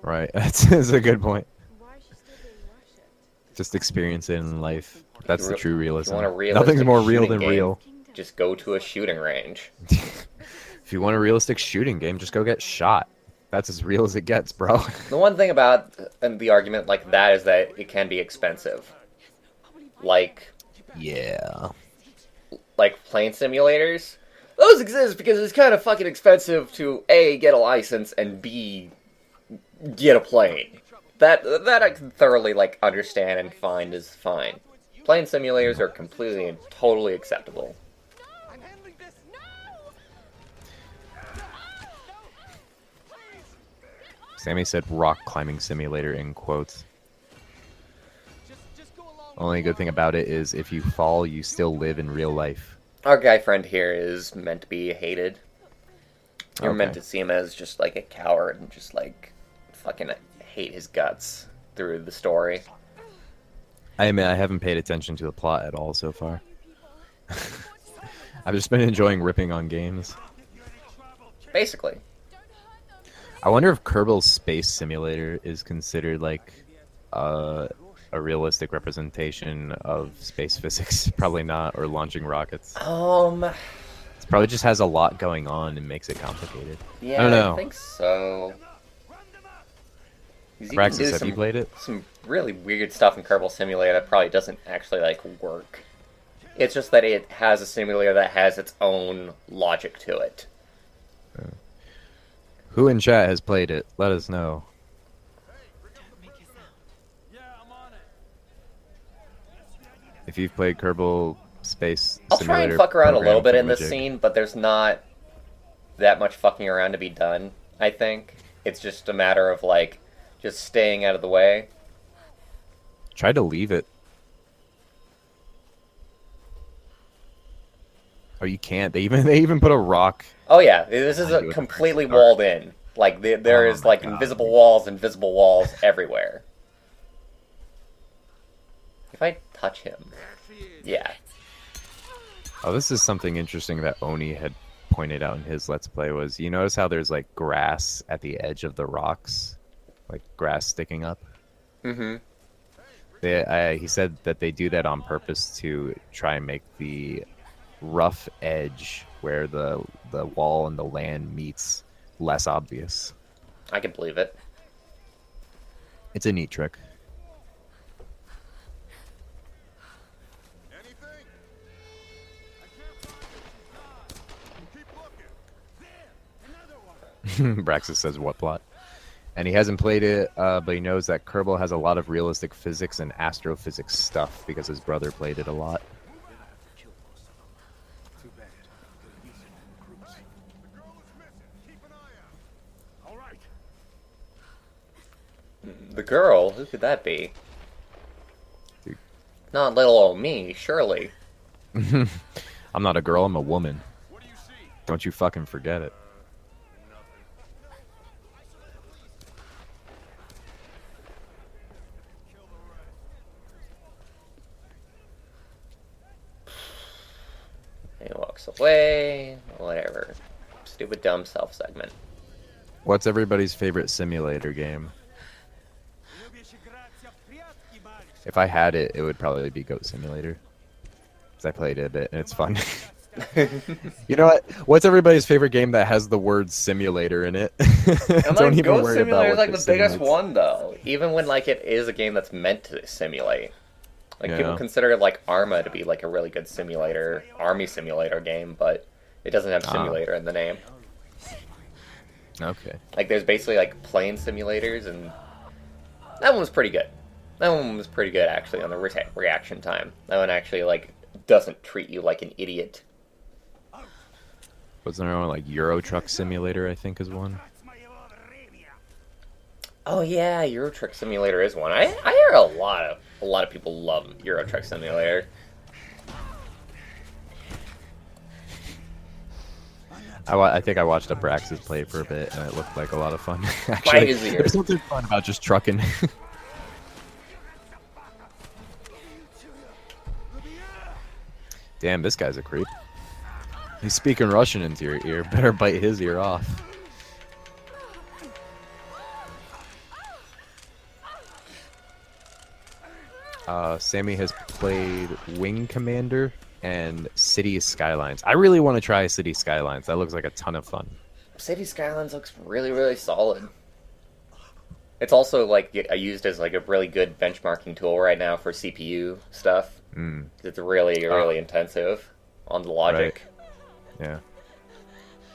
Speaker 2: Right, that's a good point.
Speaker 3: Why is she still being worshipped?
Speaker 2: Just experience it in life. That's the true
Speaker 1: If
Speaker 2: realism.
Speaker 1: you want a realistic
Speaker 2: Nothing's more real
Speaker 1: shooting
Speaker 2: than
Speaker 1: game,
Speaker 2: real.
Speaker 1: Just go to a shooting range.
Speaker 2: If you want a realistic shooting game, just go get shot. That's as real as it gets, bro.
Speaker 1: The one thing about the argument like that is that it can be expensive. Like
Speaker 2: Yeah.
Speaker 1: plane simulators. Those exist because it's kind of fucking expensive to A, get a license, and B, get a plane. That I can thoroughly understand and find is fine. Plane simulators are completely and totally acceptable.
Speaker 4: I'm handling this.
Speaker 2: Sammy said rock climbing simulator in quotes.
Speaker 4: Just go along.
Speaker 2: Only good thing about it is if you fall, you still live in real life.
Speaker 1: Our guy friend here is meant to be hated. You're meant
Speaker 2: Okay.
Speaker 1: to see him as just like a coward and just fucking hate his guts through the story.
Speaker 2: I admit I haven't paid attention to the plot at all so far. I've just been enjoying ripping on games.
Speaker 1: Basically.
Speaker 2: I wonder if Kerbal Space Simulator is considered like a realistic representation of space physics. Probably not, or launching rockets. It probably just has a lot going on and makes it complicated.
Speaker 1: Yeah,
Speaker 2: I don't know.
Speaker 1: I think so. 'Cause you can
Speaker 2: Praxis,
Speaker 1: do
Speaker 2: have you played it?
Speaker 1: some really weird stuff in Kerbal Simulator that probably doesn't actually work. It's just that it has a simulator that has its own logic to it.
Speaker 2: Who in chat has played it? Let us know. If you've played Kerbal Space
Speaker 1: I'll
Speaker 2: Simulator.
Speaker 1: try and fuck around a little bit in this
Speaker 2: Thingamajig.
Speaker 1: scene, but there's not that much fucking around to be done, I think. It's just a matter of just staying out of the way.
Speaker 2: Try to leave it. Oh, you can't. They even put a rock.
Speaker 1: Oh yeah, this is
Speaker 2: I do it
Speaker 1: completely
Speaker 2: from the start.
Speaker 1: walled in. There
Speaker 2: Oh
Speaker 1: is
Speaker 2: my God.
Speaker 1: invisible walls everywhere. If I touch him, yeah.
Speaker 2: Oh, this is something interesting that Oni had pointed out in his Let's Play was, you notice how there's grass at the edge of the rocks? Grass sticking up?
Speaker 1: Mm-hmm.
Speaker 2: He said that they do that on purpose to try and make the rough edge where the wall and the land meets less obvious.
Speaker 1: I can believe it.
Speaker 2: It's a neat trick. Braxis says, what plot? And he hasn't played it, but he knows that Kerbal has a lot of realistic physics and astrophysics stuff because his brother played it a lot.
Speaker 4: Too bad. Could use some recruits. The girl is missing. Keep an eye out. All right.
Speaker 1: The girl? Who could that be?
Speaker 2: Dude.
Speaker 1: Not little old me, surely.
Speaker 2: I'm not a girl, I'm a woman. Don't you fucking forget it.
Speaker 1: He walks away. Whatever. Stupid dumb self segment.
Speaker 2: What's everybody's favorite simulator game? If I had it, it would probably be Goat Simulator. Because I played it a bit and it's fun. You know what? What's everybody's favorite game that has the word simulator in it?
Speaker 1: And
Speaker 2: Don't
Speaker 1: like,
Speaker 2: even
Speaker 1: Ghost
Speaker 2: worry
Speaker 1: Simulator
Speaker 2: about
Speaker 1: is
Speaker 2: what
Speaker 1: like
Speaker 2: it
Speaker 1: the biggest
Speaker 2: simulates.
Speaker 1: one though. Even when like it is a game that's meant to simulate. Like people
Speaker 2: Yeah.
Speaker 1: consider like Arma to be like a really good simulator, army simulator game, but it doesn't have simulator in the name.
Speaker 2: Okay.
Speaker 1: Like there's basically like plane simulators, and that one was pretty good. That one was pretty good actually on the reaction time. That one actually like doesn't treat you like an idiot.
Speaker 2: Wasn't there one like Euro Truck Simulator, I think is one?
Speaker 1: Oh yeah, Euro Truck Simulator is one. I hear a lot of people love Euro Truck Simulator.
Speaker 2: I think I watched Abraxas play for a bit, and it looked like a lot of fun. Actually,
Speaker 1: easier.
Speaker 2: there's something fun about just trucking. Damn, this guy's a creep. He's speaking Russian into your ear. Better bite his ear off. Sammy has played Wing Commander and City Skylines. I really want to try City Skylines. That looks like a ton of fun.
Speaker 1: City Skylines looks really, really solid. It's also like used as like a really good benchmarking tool right now for CPU stuff. It's really, really intensive on the logic.
Speaker 2: Right. Yeah,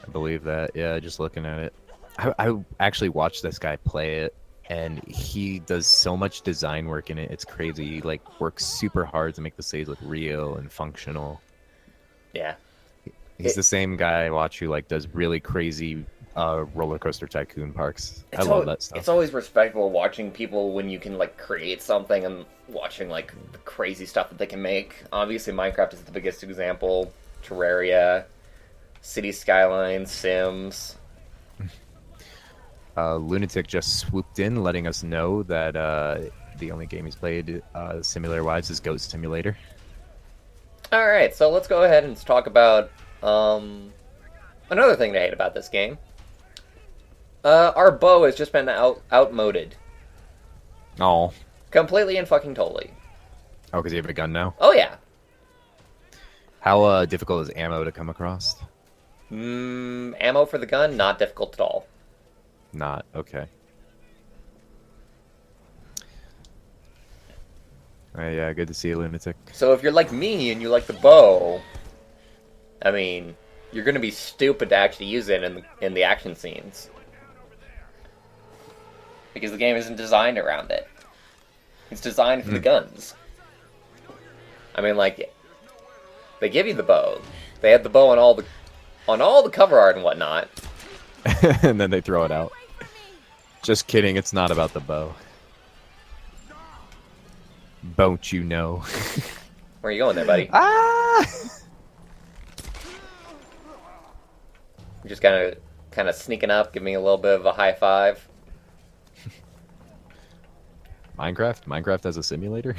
Speaker 2: I believe that. Yeah, just looking at it. I actually watched this guy play it, and he does so much design work in it. It's crazy. He like works super hard to make the stage look real and functional.
Speaker 1: Yeah.
Speaker 2: He's the same guy I watch who like does really crazy roller coaster tycoon parks. I
Speaker 1: It's
Speaker 2: love that stuff.
Speaker 1: It's always respectable watching people when you can like create something and watching like the crazy stuff that they can make. Obviously, Minecraft is the biggest example. Terraria, City Skylines, Sims.
Speaker 2: Lunatic just swooped in, letting us know that the only game he's played simulator-wise is Goat Simulator.
Speaker 1: All right, so let's go ahead and talk about another thing to hate about this game. Our bow has just been outmoded.
Speaker 2: Oh.
Speaker 1: Completely and fucking totally.
Speaker 2: Oh, because you have a gun now?
Speaker 1: Oh, yeah.
Speaker 2: How difficult is ammo to come across?
Speaker 1: Ammo for the gun, not difficult at all.
Speaker 2: Not. Okay. Yeah, good to see you, Lunatic.
Speaker 1: So if you're like me and you like the bow, I mean, you're going to be stupid to actually use it in the action scenes. Because the game isn't designed around it. It's designed for the guns. I mean, like, they give you the bow. They have the bow on all the cover art and whatnot.
Speaker 2: And then they throw it out. Just kidding, it's not about the bow. Don't you know?
Speaker 1: Where are you going there, buddy?
Speaker 2: Ah!
Speaker 1: You're just kind of sneaking up, giving me a little bit of a high five.
Speaker 2: Minecraft as a simulator?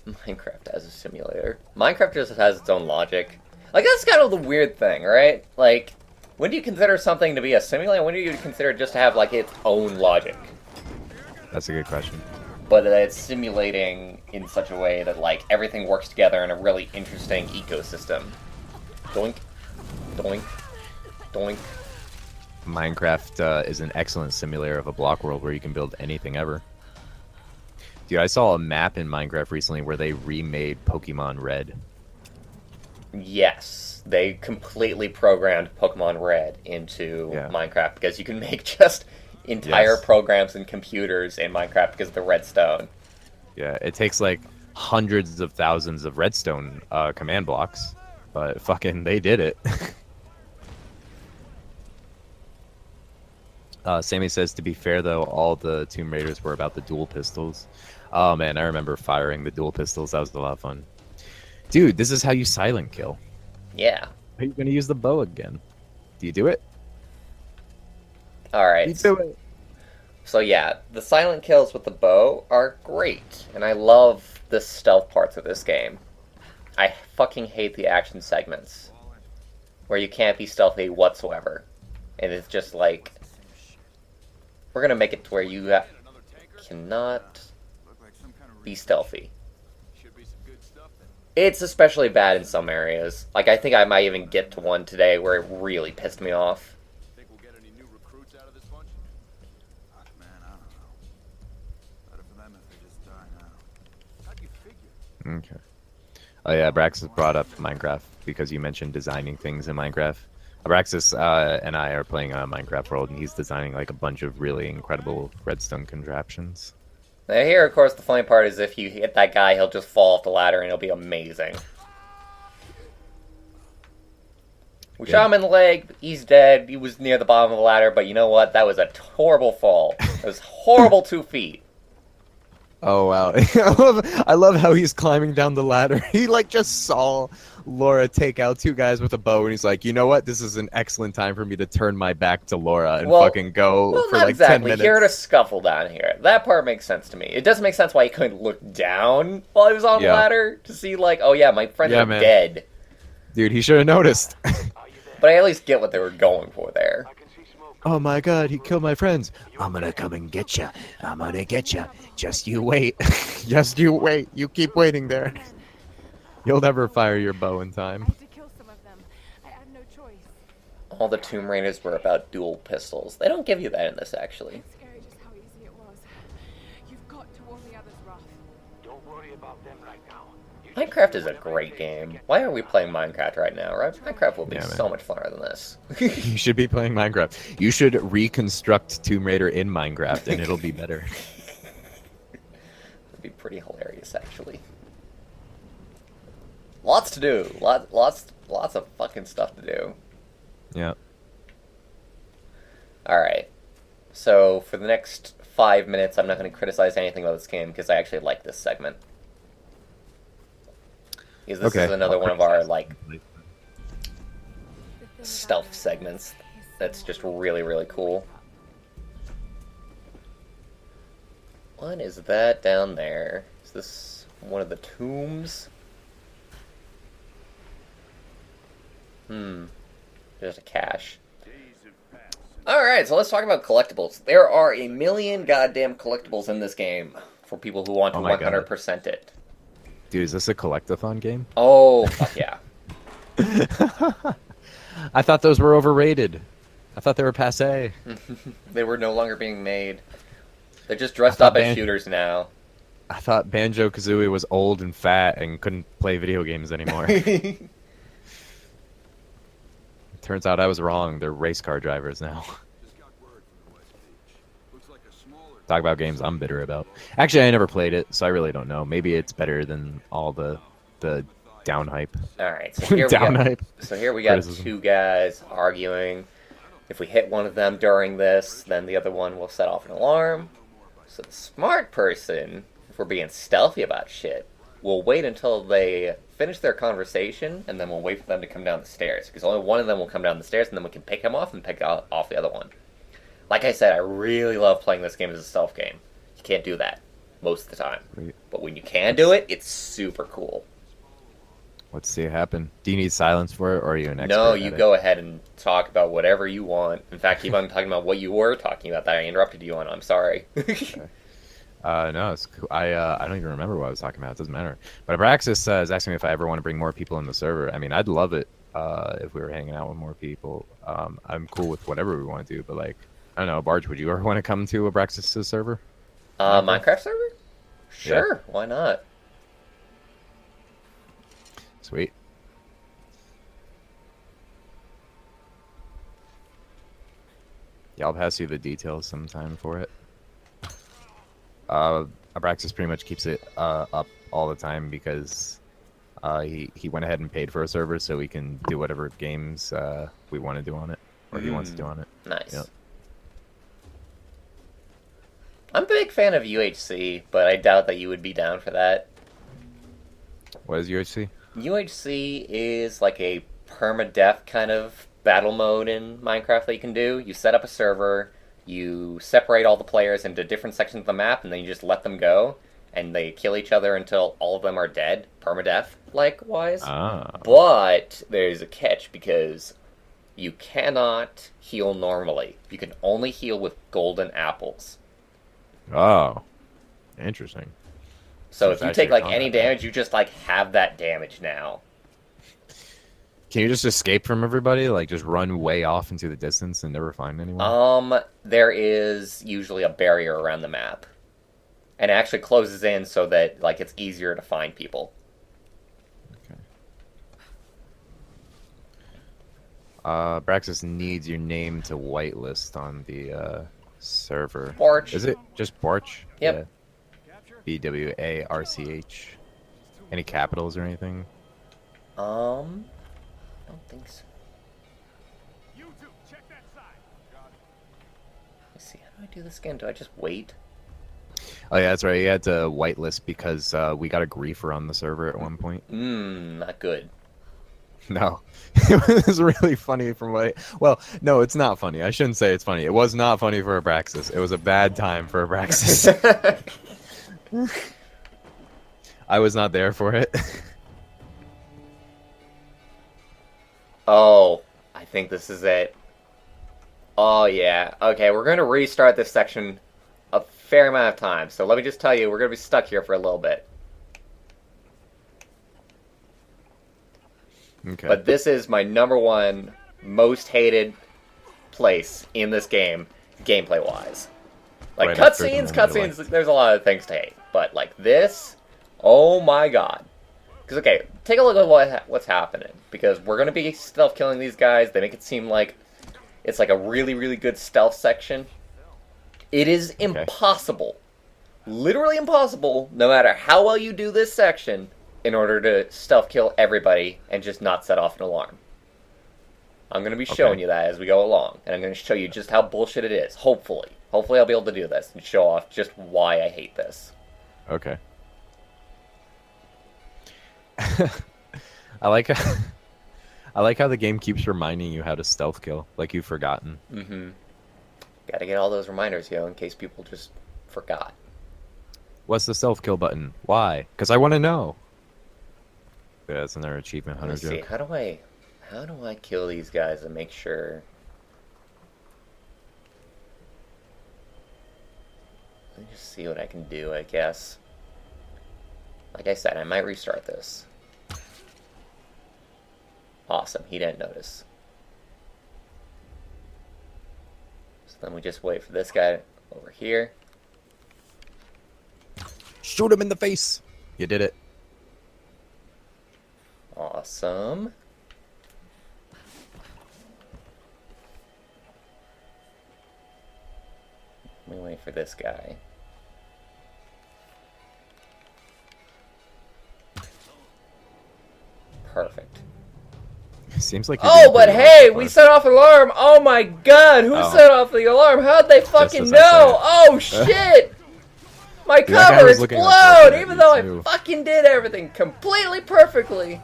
Speaker 1: Minecraft as a simulator. Minecraft just has its own logic. Like, that's kind of the weird thing, right? Like, when do you consider something to be a simulator? When do you consider it just to have, like, its own logic?
Speaker 2: That's a good question.
Speaker 1: But that it's simulating in such a way that, like, everything works together in a really interesting ecosystem. Doink. Doink. Doink.
Speaker 2: Minecraft is an excellent simulator of a block world where you can build anything ever. Dude, I saw a map in Minecraft recently where they remade Pokemon Red.
Speaker 1: Yes. They completely programmed Pokemon Red into
Speaker 2: Yeah.
Speaker 1: Minecraft because you can make just entire
Speaker 2: Yes.
Speaker 1: programs and computers in Minecraft because of the redstone.
Speaker 2: Yeah, it takes like hundreds of thousands of redstone command blocks, but fucking they did it. Sammy says, to be fair though, all the Tomb Raiders were about the dual pistols. Oh man, I remember firing the dual pistols. That was a lot of fun. Dude, this is how you silent kill.
Speaker 1: Yeah.
Speaker 2: Are you gonna use the bow again? Do you do it?
Speaker 1: All
Speaker 2: You
Speaker 1: right.
Speaker 2: do it.
Speaker 1: So yeah, the silent kills with the bow are great, and I love the stealth parts of this game. I fucking hate the action segments where you can't be stealthy whatsoever, and it's just like we're gonna make it to where you cannot be stealthy. It's especially bad in some areas. Like, I think I might even get to one today where it really pissed me off.
Speaker 4: Think we'll get any new recruits out of this bunch?
Speaker 5: Man, I don't know. Better for them if they just die now.
Speaker 4: How'd you figure?
Speaker 2: Okay. Oh yeah, Abraxas brought up Minecraft because you mentioned designing things in Minecraft. Abraxas and I are playing a Minecraft world, and he's designing like a bunch of really incredible redstone contraptions.
Speaker 1: Now here, of course, the funny part is if you hit that guy, he'll just fall off the ladder and it'll be amazing. We shot him in the leg, he's dead, he was near the bottom of the ladder, but you know what? That was a horrible fall. It was horrible 2 feet.
Speaker 2: Oh wow! I love how he's climbing down the ladder. He like just saw Laura take out 2 guys with a bow, and he's like, you know what? This is an excellent time for me to turn my back to Laura and fucking go for
Speaker 1: not
Speaker 2: like
Speaker 1: exactly.
Speaker 2: 10 minutes.
Speaker 1: He heard a scuffle down here. That part makes sense to me. It doesn't make sense why he couldn't look down while he was on the ladder to see, like, oh yeah, my friends are dead.
Speaker 2: Dude, he should have noticed.
Speaker 1: But I at least get what they were going for there.
Speaker 2: Oh my god, he killed my friends. I'm gonna come and get you. I'm gonna get you. Just you wait. Just you wait. You keep waiting there. You'll never fire your bow in
Speaker 3: I
Speaker 2: time.
Speaker 3: had to kill some of them. I had no choice.
Speaker 1: All the Tomb Raiders were about dual pistols. They don't give you that in this, actually.
Speaker 3: It's scary just how easy it was. You've got to warn the others, Roth.
Speaker 4: Don't worry about them right now.
Speaker 1: Minecraft is a great game. Why are we playing Minecraft right now, right? Minecraft will be
Speaker 2: Yeah, man.
Speaker 1: so much funner than this.
Speaker 2: You should be playing Minecraft. You should reconstruct Tomb Raider in Minecraft, and it'll be better.
Speaker 1: It'd be pretty hilarious, actually. Lots to do. Lots of fucking stuff to do.
Speaker 2: Yeah.
Speaker 1: Alright. So, for the next 5 minutes, I'm not going to criticize anything about this game, because I actually like this segment. Because this is another one of our, like, stealth segments that's just really, really cool. What is that down there? Is this one of the tombs? There's a cache. Alright, so let's talk about collectibles. There are a million goddamn collectibles in this game for people who want to 100% it.
Speaker 2: Dude, is this a collectathon game?
Speaker 1: Oh, fuck yeah.
Speaker 2: I thought those were overrated. I thought they were passé.
Speaker 1: They were no longer being made. They're just dressed up as shooters now.
Speaker 2: I thought Banjo-Kazooie was old and fat and couldn't play video games anymore. Turns out I was wrong. They're race car drivers now. Talk about games I'm bitter about. Actually, I never played it, so I really don't know. Maybe it's better than all the down hype.
Speaker 1: Alright, so here we got 2 guys arguing. If we hit one of them during this, then the other one will set off an alarm. So the smart person, if we're being stealthy about shit, will wait until they finish their conversation, and then we'll wait for them to come down the stairs. Because only one of them will come down the stairs, and then we can pick him off and pick off the other one. Like I said, I really love playing this game as a stealth game. You can't do that most of the time. But when you can do it, it's super cool.
Speaker 2: Let's see it happen. Do you need silence for it, or are you an expert?
Speaker 1: No, you go ahead and talk about whatever you want. In fact, keep on talking about what you were talking about that I interrupted you on. I'm sorry.
Speaker 2: Okay. No, it's cool. I don't even remember what I was talking about. It doesn't matter. But Abraxas is asking me if I ever want to bring more people in the server. I mean, I'd love it if we were hanging out with more people. I'm cool with whatever we want to do, but like, I don't know, Barge, would you ever want to come to Abraxas' server?
Speaker 1: Minecraft server? Sure, why not?
Speaker 2: Sweet. Yeah, I'll pass you the details sometime for it. Abraxas pretty much keeps it up all the time because he went ahead and paid for a server so we can do whatever games we want to do on it, or he wants to do on it.
Speaker 1: Nice.
Speaker 2: Yep.
Speaker 1: I'm a big fan of UHC, but I doubt that you would be down for that.
Speaker 2: What is UHC?
Speaker 1: UHC is like a permadeath kind of battle mode in Minecraft that you can do. You set up a server, you separate all the players into different sections of the map, and then you just let them go, and they kill each other until all of them are dead, permadeath, likewise.
Speaker 2: Ah.
Speaker 1: But there's a catch, because you cannot heal normally. You can only heal with golden apples.
Speaker 2: Oh. Interesting.
Speaker 1: So
Speaker 2: it's
Speaker 1: if you
Speaker 2: actually
Speaker 1: take like
Speaker 2: combat
Speaker 1: any
Speaker 2: then.
Speaker 1: damage, you just like have that damage now.
Speaker 2: Can you just escape from everybody? Like, just run way off into the distance and never find anyone?
Speaker 1: There is usually a barrier around the map. And it actually closes in so that like it's easier to find people.
Speaker 2: Okay. Braxis needs your name to whitelist on the server.
Speaker 1: Barch.
Speaker 2: Is it just Barch?
Speaker 1: Yep.
Speaker 2: Yeah. BWARCH. Any capitals or anything?
Speaker 1: I don't think so.
Speaker 4: You two, check that side.
Speaker 1: Let's see, how do I do this again? Do I just wait?
Speaker 2: Oh yeah, that's right. You had to whitelist because we got a griefer on the server at one point.
Speaker 1: Not good.
Speaker 2: No, it was really funny from what. Well, no, it's not funny. I shouldn't say it's funny. It was not funny for Abraxas. It was a bad time for Abraxas. I was not there for it.
Speaker 1: Oh, I think this is it. Oh yeah. Okay, we're gonna restart this section a fair amount of time. So let me just tell you, we're gonna be stuck here for a little bit.
Speaker 2: Okay.
Speaker 1: But this is my #1 most hated place in this game, gameplay-wise. Like,
Speaker 2: Right after the
Speaker 1: cutscenes,
Speaker 2: one you
Speaker 1: there's a lot of things to hate. But, like, this, oh my god. Because, okay, take a look at what's happening. Because we're going to be stealth killing these guys. They make it seem like it's like a really, really good stealth section. It is impossible. Literally impossible, no matter how well you do this section, in order to stealth kill everybody and just not set off an alarm. I'm going to be showing you that as we go along, and I'm going to show you just how bullshit it is, hopefully. Hopefully I'll be able to do this and show off just why I hate this.
Speaker 2: Okay. I like how the game keeps reminding you how to stealth kill, like you've forgotten.
Speaker 1: Mm-hmm. Gotta get all those reminders, in case people just forgot.
Speaker 2: What's the stealth kill button? Why? Because I want to know. Yeah, that's another achievement hunter
Speaker 1: Let's see,
Speaker 2: joke.
Speaker 1: how do I kill these guys and make sure... Let me just see what I can do, I guess. Like I said, I might restart this. Awesome, he didn't notice. So then we just wait for this guy over here.
Speaker 2: Shoot him in the face! You did it.
Speaker 1: Awesome. Let me wait for this guy. Perfect.
Speaker 2: Seems like you're
Speaker 1: Oh,
Speaker 2: doing
Speaker 1: but
Speaker 2: pretty well
Speaker 1: hey,
Speaker 2: so
Speaker 1: we
Speaker 2: far.
Speaker 1: set off an alarm! Oh my god, who
Speaker 2: Oh.
Speaker 1: set off the alarm? How'd they fucking
Speaker 2: as I
Speaker 1: know?
Speaker 2: said.
Speaker 1: Oh shit! My
Speaker 2: Dude, that guy
Speaker 1: cover
Speaker 2: was looking
Speaker 1: exploded,
Speaker 2: like
Speaker 1: even
Speaker 2: that
Speaker 1: though I
Speaker 2: too.
Speaker 1: fucking did everything completely perfectly.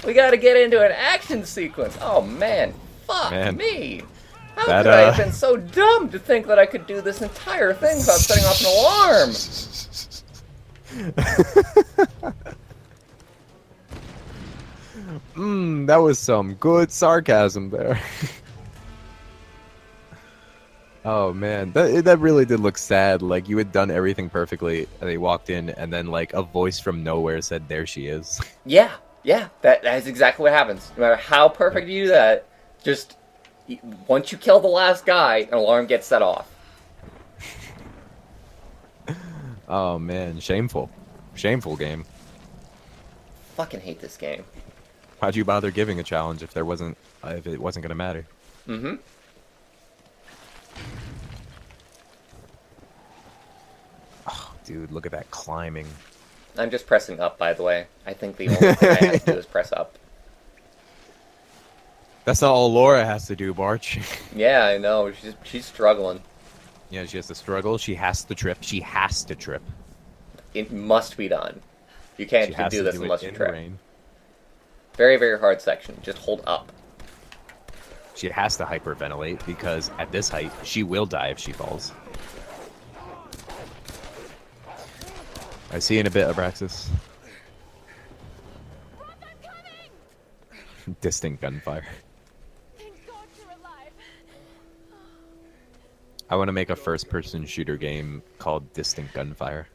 Speaker 1: We gotta get into an action sequence. Oh man, fuck
Speaker 2: Man.
Speaker 1: me. How
Speaker 2: That,
Speaker 1: could I have been so dumb to think that I could do this entire thing without setting off an alarm?
Speaker 2: That was some good sarcasm there. Oh man, that really did look sad. Like you had done everything perfectly, and they walked in, and then like a voice from nowhere said, "There she is."
Speaker 1: Yeah, that is exactly what happens. No matter how perfect you do that, just once you kill the last guy, an alarm gets set off.
Speaker 2: Oh man, shameful game.
Speaker 1: Fucking hate this game.
Speaker 2: How'd you bother giving a challenge if it wasn't gonna matter?
Speaker 1: Mm-hmm.
Speaker 2: Oh, dude, look at that climbing.
Speaker 1: I'm just pressing up, by the way. I think the only thing I have to do is press up.
Speaker 2: That's not all Laura has to do, Barch.
Speaker 1: Yeah, I know. She's struggling.
Speaker 2: Yeah, she has to struggle. She has to trip. She has to trip.
Speaker 1: It must be done. You
Speaker 2: She
Speaker 1: can't
Speaker 2: has
Speaker 1: do
Speaker 2: to
Speaker 1: this
Speaker 2: do
Speaker 1: unless
Speaker 2: it
Speaker 1: you
Speaker 2: in the
Speaker 1: trip.
Speaker 2: rain.
Speaker 1: Very, very hard section. Just hold up.
Speaker 2: She has to hyperventilate because at this height, she will die if she falls. I see you in a bit, Abraxas. Distant gunfire.
Speaker 3: Thank God you're alive.
Speaker 2: I want to make a first-person shooter game called Distant Gunfire.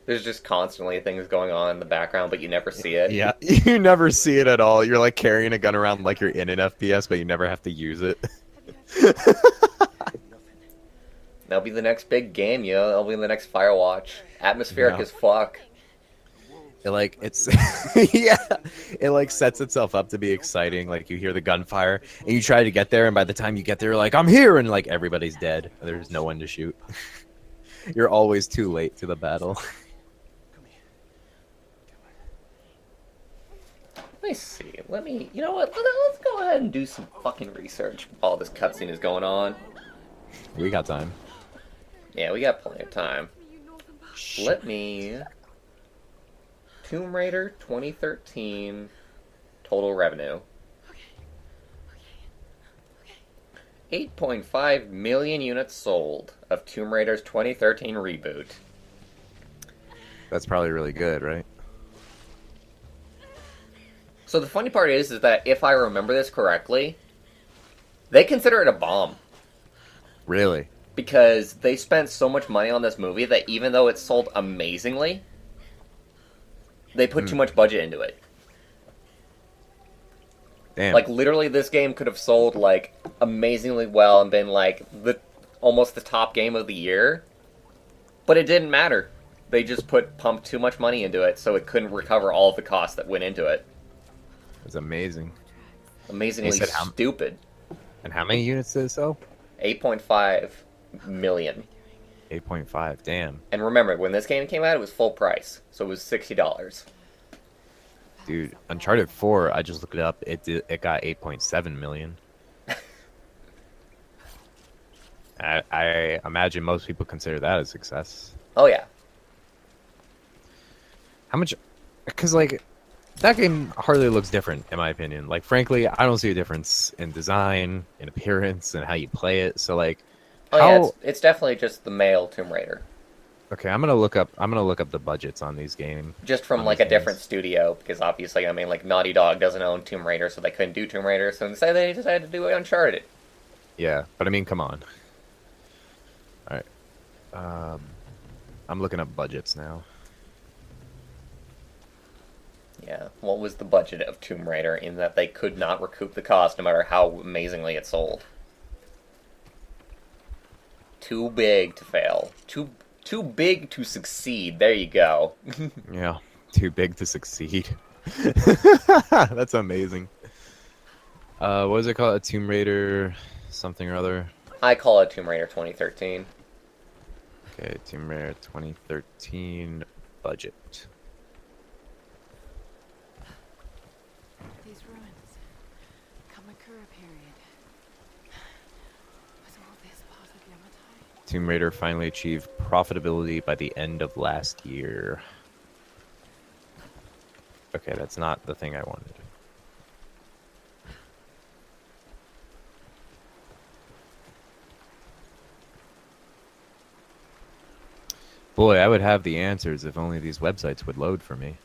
Speaker 1: There's just constantly things going on in the background, but you never see it.
Speaker 2: Yeah, you never see it at all. You're like carrying a gun around like you're in an FPS, but you never have to use it.
Speaker 1: That'll be the next big game, yo. That'll be the next Firewatch. Atmospheric
Speaker 2: Yeah.
Speaker 1: as fuck.
Speaker 2: It like it's yeah, it like sets itself up to be exciting. Like you hear the gunfire and you try to get there, and by the time you get there, you're like, I'm here, and like everybody's dead. There's no one to shoot. You're always too late to the battle.
Speaker 1: Let me see. You know what? Let's go ahead and do some fucking research while this cutscene is going on.
Speaker 2: We got time.
Speaker 1: Yeah, we got plenty of time. Let me... Tomb Raider 2013 total revenue. 8.5 million units sold of Tomb Raider's 2013 reboot.
Speaker 2: That's probably really good, right?
Speaker 1: So the funny part is that if I remember this correctly, they consider it a bomb.
Speaker 2: Really?
Speaker 1: Because they spent so much money on this movie that even though it sold amazingly, they put too much budget into it.
Speaker 2: Damn.
Speaker 1: Like, literally, this game could have sold, like, amazingly well and been, like, almost the top game of the year. But it didn't matter. They just pumped too much money into it, so it couldn't recover all of the costs that went into it.
Speaker 2: That's amazing.
Speaker 1: Amazingly
Speaker 2: They said
Speaker 1: stupid.
Speaker 2: And how many units did it sell?
Speaker 1: 8.5 million.
Speaker 2: 8.5. Damn.
Speaker 1: And remember, when this game came out, it was full price. So it was $60.
Speaker 2: Dude, Uncharted 4, I just looked it up. It got 8.7 million. I imagine most people consider that a success.
Speaker 1: Oh, yeah.
Speaker 2: How much? Because, like, that game hardly looks different, in my opinion. Like, frankly, I don't see a difference in design, in appearance, and how you play it. So, like,
Speaker 1: Oh,
Speaker 2: how...
Speaker 1: yeah, it's definitely just the male Tomb Raider.
Speaker 2: Okay, I'm gonna look up the budgets on these games.
Speaker 1: Just from, like, a different studio, because obviously, I mean, like, Naughty Dog doesn't own Tomb Raider, so they couldn't do Tomb Raider, so instead they decided to do Uncharted.
Speaker 2: Yeah, but I mean, come on. All right, I'm looking up budgets now.
Speaker 1: Yeah, what was the budget of Tomb Raider in that they could not recoup the cost no matter how amazingly it sold? Too big to fail. Too big to succeed. There you go.
Speaker 2: Yeah, too big to succeed. That's amazing. What was it called? A Tomb Raider something or other?
Speaker 1: I call it Tomb Raider 2013.
Speaker 2: Okay, Tomb Raider 2013 budget.
Speaker 3: These ruins. Kamakura period. Was all this part of Yamatai?
Speaker 2: Tomb Raider finally achieved profitability by the end of last year. Okay, that's not the thing I wanted. Boy, I would have the answers if only these websites would load for me.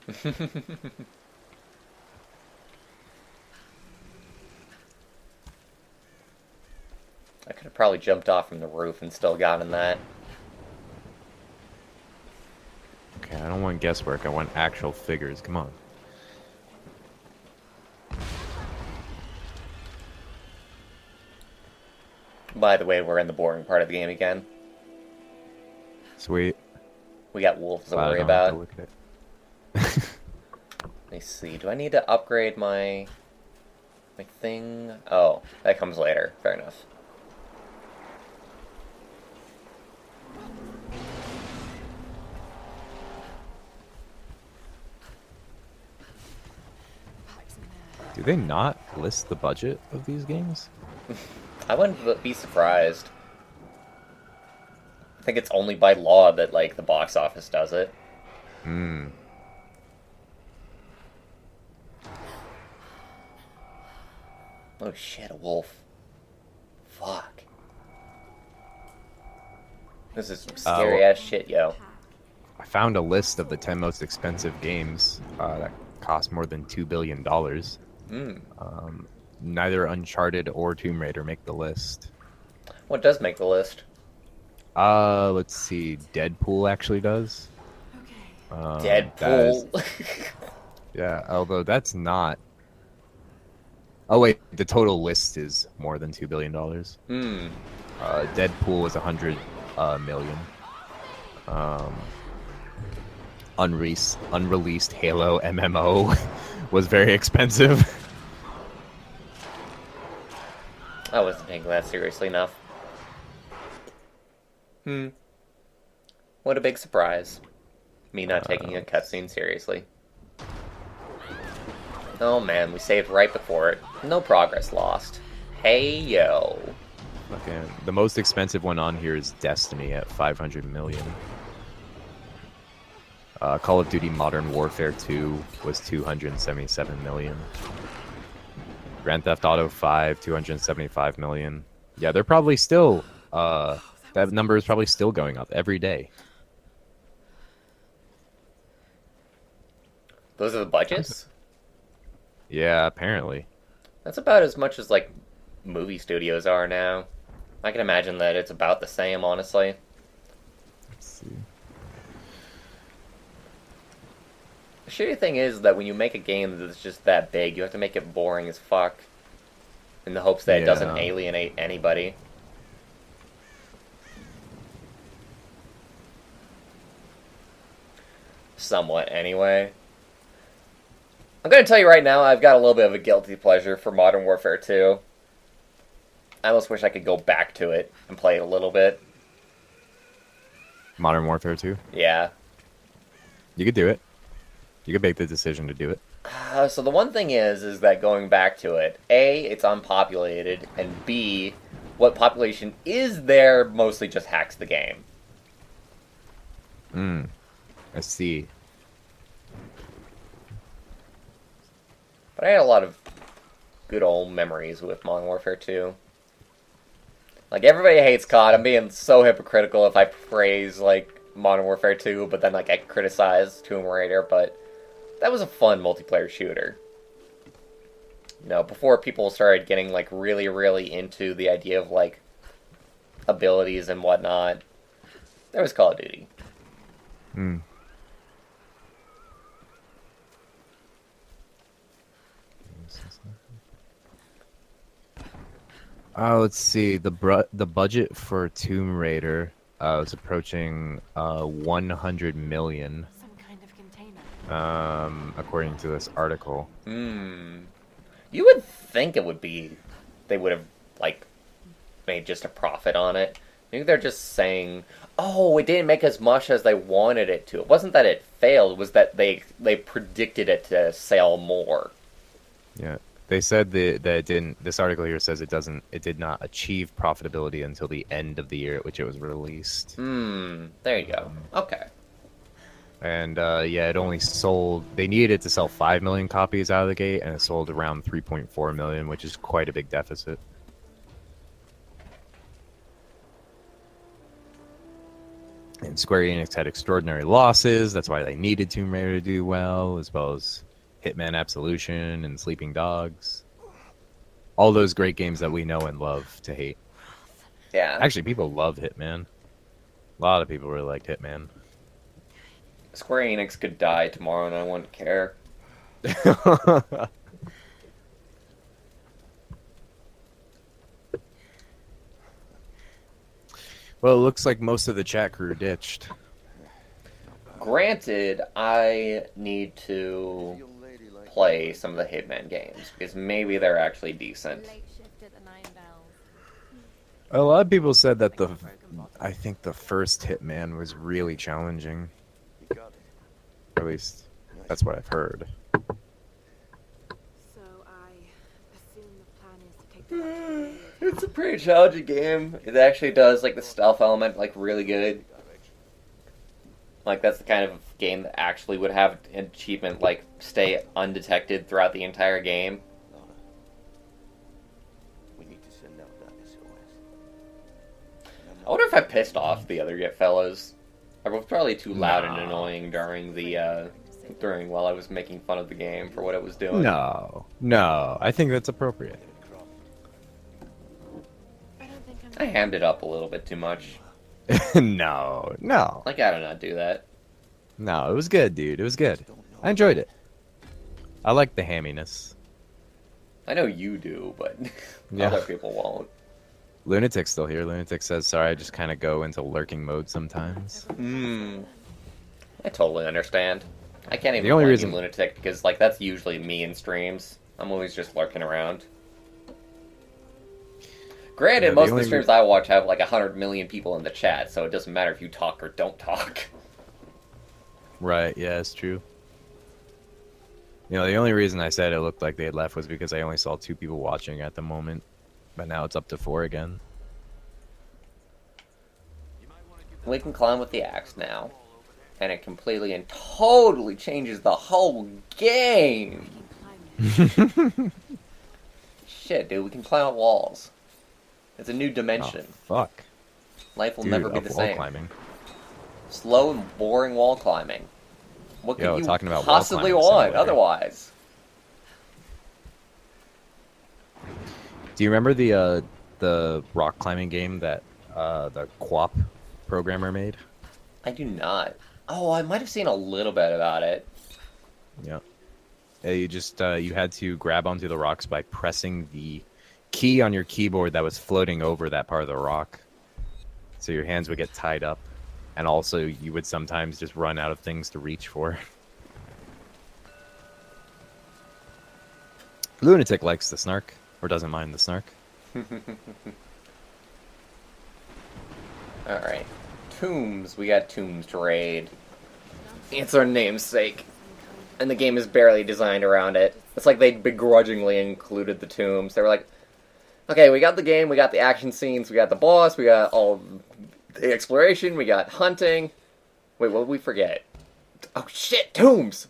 Speaker 1: I could have probably jumped off from the roof and still gotten that.
Speaker 2: Okay, I don't want guesswork. I want actual figures. Come on.
Speaker 1: By the way, we're in the boring part of the game again.
Speaker 2: Sweet.
Speaker 1: We got wolves to
Speaker 2: Glad I
Speaker 1: worry
Speaker 2: don't have to
Speaker 1: about.
Speaker 2: look at it.
Speaker 1: Let me see. Do I need to upgrade my thing? Oh, that comes later. Fair enough.
Speaker 3: Pipes in there.
Speaker 2: Do they not list the budget of these games?
Speaker 1: I wouldn't be surprised. I think it's only by law that, like, the box office does it.
Speaker 2: Hmm.
Speaker 1: Oh shit, a wolf. Fuck. This is some scary ass shit, yo.
Speaker 2: I found a list of the 10 most expensive games that cost more than $2 billion. Neither Uncharted or Tomb Raider make the list.
Speaker 1: What does make the list?
Speaker 2: Let's see. Deadpool actually does. That is,
Speaker 1: Deadpool.
Speaker 2: yeah, although that's not. Oh wait, the total list is more than $2 billion. Deadpool was 100 million. Unreleased Halo MMO was very expensive.
Speaker 1: I wasn't taking that seriously enough. What a big surprise. Me not taking a cutscene seriously. Oh man, we saved right before it. No progress lost. Hey yo.
Speaker 2: Okay, the most expensive one on here is Destiny at 500 million. Call of Duty Modern Warfare 2 was 277 million. Grand Theft Auto 5, 275 million. Yeah, they're probably still, that number is probably still going up every day.
Speaker 1: Those are the budgets?
Speaker 2: Yeah, apparently.
Speaker 1: That's about as much as, like, movie studios are now. I can imagine that it's about the same, honestly.
Speaker 2: Let's see.
Speaker 1: The shitty thing is that when you make a game that's just that big, you have to make it boring as fuck. In the hopes that it doesn't
Speaker 2: Yeah.
Speaker 1: alienate anybody. Somewhat, anyway. I'm gonna tell you right now, I've got a little bit of a guilty pleasure for Modern Warfare 2. I almost wish I could go back to it and play it a little bit.
Speaker 2: Modern Warfare 2?
Speaker 1: Yeah.
Speaker 2: You could do it. You could make the decision to do it.
Speaker 1: So the one thing is that going back to it, A, it's unpopulated, and B, what population is there mostly just hacks the game.
Speaker 2: I see.
Speaker 1: But I had a lot of good old memories with Modern Warfare 2. Like, everybody hates COD. I'm being so hypocritical if I praise, like, Modern Warfare 2, but then, like, I criticize Tomb Raider, but that was a fun multiplayer shooter. You know, before people started getting, like, really, really into the idea of, like, abilities and whatnot, there was Call of Duty.
Speaker 2: Let's see. The budget for Tomb Raider was approaching 100 million,
Speaker 3: Some kind of container.
Speaker 2: according to this article.
Speaker 1: You would think it would be, they would have, like, made just a profit on it. Maybe they're just saying, oh, it didn't make as much as they wanted it to. It wasn't that it failed, it was that they predicted it to sell more.
Speaker 2: Yeah, they said that it didn't. This article here says it did not achieve profitability until the end of the year at which it was released.
Speaker 1: There you go. Okay.
Speaker 2: And yeah, it only sold. They needed it to sell 5 million copies out of the gate, and it sold around 3.4 million, which is quite a big deficit. And Square Enix had extraordinary losses. That's why they needed Tomb Raider to do well, as well as Hitman Absolution and Sleeping Dogs. All those great games that we know and love to hate.
Speaker 1: Yeah.
Speaker 2: Actually, people love Hitman. A lot of people really liked Hitman.
Speaker 1: Square Enix could die tomorrow and I wouldn't care.
Speaker 2: Well, it looks like most of the chat crew ditched.
Speaker 1: Granted, I need to play some of the Hitman games, because maybe they're actually decent.
Speaker 3: Late shift at the Nine Bells.
Speaker 2: A lot of people said that I think the first Hitman was really challenging. Or at least, that's what I've heard.
Speaker 3: So I assume the plan is to take the
Speaker 1: It's a pretty challenging game. It actually does like the stealth element like really good. Like that's the kind of game that actually would have an achievement like stay undetected throughout the entire game.
Speaker 6: Lara, we need to send out that SOS.
Speaker 1: I wonder if I pissed off the other fellows. I was probably too loud and annoying during the while I was making fun of the game for what it was doing.
Speaker 2: No, no. I think that's appropriate.
Speaker 3: I don't think
Speaker 1: I hammed it up a little bit too much.
Speaker 2: No, no,
Speaker 1: Like I do not do that.
Speaker 2: no. It was good, dude. It was good. I enjoyed it. I like the hamminess.
Speaker 1: I know you do, but
Speaker 2: Yeah.
Speaker 1: other people won't.
Speaker 2: Lunatic's still here. Lunatic says, "Sorry, I just kind of go into lurking mode sometimes."
Speaker 1: I totally understand. I can't even
Speaker 2: The only
Speaker 1: blame
Speaker 2: reason-
Speaker 1: you, Lunatic, because like that's usually me in streams. I'm always just lurking around. Granted,
Speaker 2: Yeah, the
Speaker 1: most of the
Speaker 2: only
Speaker 1: streams I watch have like 100 million people in the chat, so it doesn't matter if you talk or don't talk.
Speaker 2: Right? Yeah, it's true. You know, the only reason I said it looked like they had left was because I only saw 2 people watching at the moment, but now it's up to 4 again.
Speaker 1: We can climb with the axe now, and it completely and totally changes the whole game. Shit, dude, we can climb up walls. It's a new
Speaker 2: Oh,
Speaker 1: dimension.
Speaker 2: fuck.
Speaker 1: Life will
Speaker 2: Dude,
Speaker 1: never be
Speaker 2: up
Speaker 1: the
Speaker 2: wall
Speaker 1: same.
Speaker 2: climbing.
Speaker 1: Slow and boring wall climbing. What could
Speaker 2: Yo,
Speaker 1: you
Speaker 2: talking about wall
Speaker 1: possibly
Speaker 2: climbing
Speaker 1: want
Speaker 2: simulator.
Speaker 1: otherwise?
Speaker 2: Do you remember the rock climbing game that the QWOP programmer made?
Speaker 1: I do not. Oh, I might have seen a little bit about it.
Speaker 2: Yeah. You just you had to grab onto the rocks by pressing the key on your keyboard that was floating over that part of the rock. So your hands would get tied up, and also you would sometimes just run out of things to reach for. Lunatic likes the snark, or doesn't mind the snark.
Speaker 1: Alright. Tombs. We got tombs to raid. It's our namesake. And the game is barely designed around it. It's like they begrudgingly included the tombs. They were like, okay, we got the game, we got the action scenes, we got the boss, we got all the exploration, we got hunting. Wait, what did we forget? Oh shit, tombs!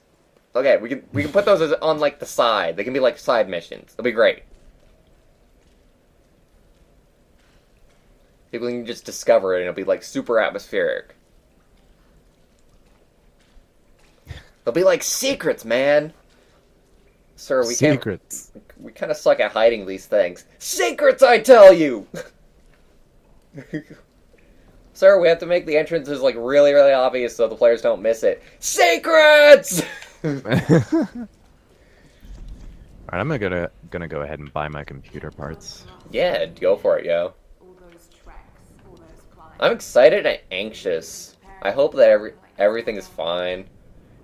Speaker 1: Okay, we can put those as, on like the side. They can be like side missions. It'll be great. People can just discover it and it'll be like super atmospheric. They'll be like secrets, man. Sir, we
Speaker 2: Secrets.
Speaker 1: we kind of suck at hiding these things. Secrets, I tell you! Sir, we have to make the entrances like really, really obvious so the players don't miss it. Secrets!
Speaker 2: Alright, I'm gonna go ahead and buy my computer parts.
Speaker 1: Yeah, go for it, yo.
Speaker 3: all those tracks, all those climbs.
Speaker 1: I'm excited and anxious. I hope that everything is fine.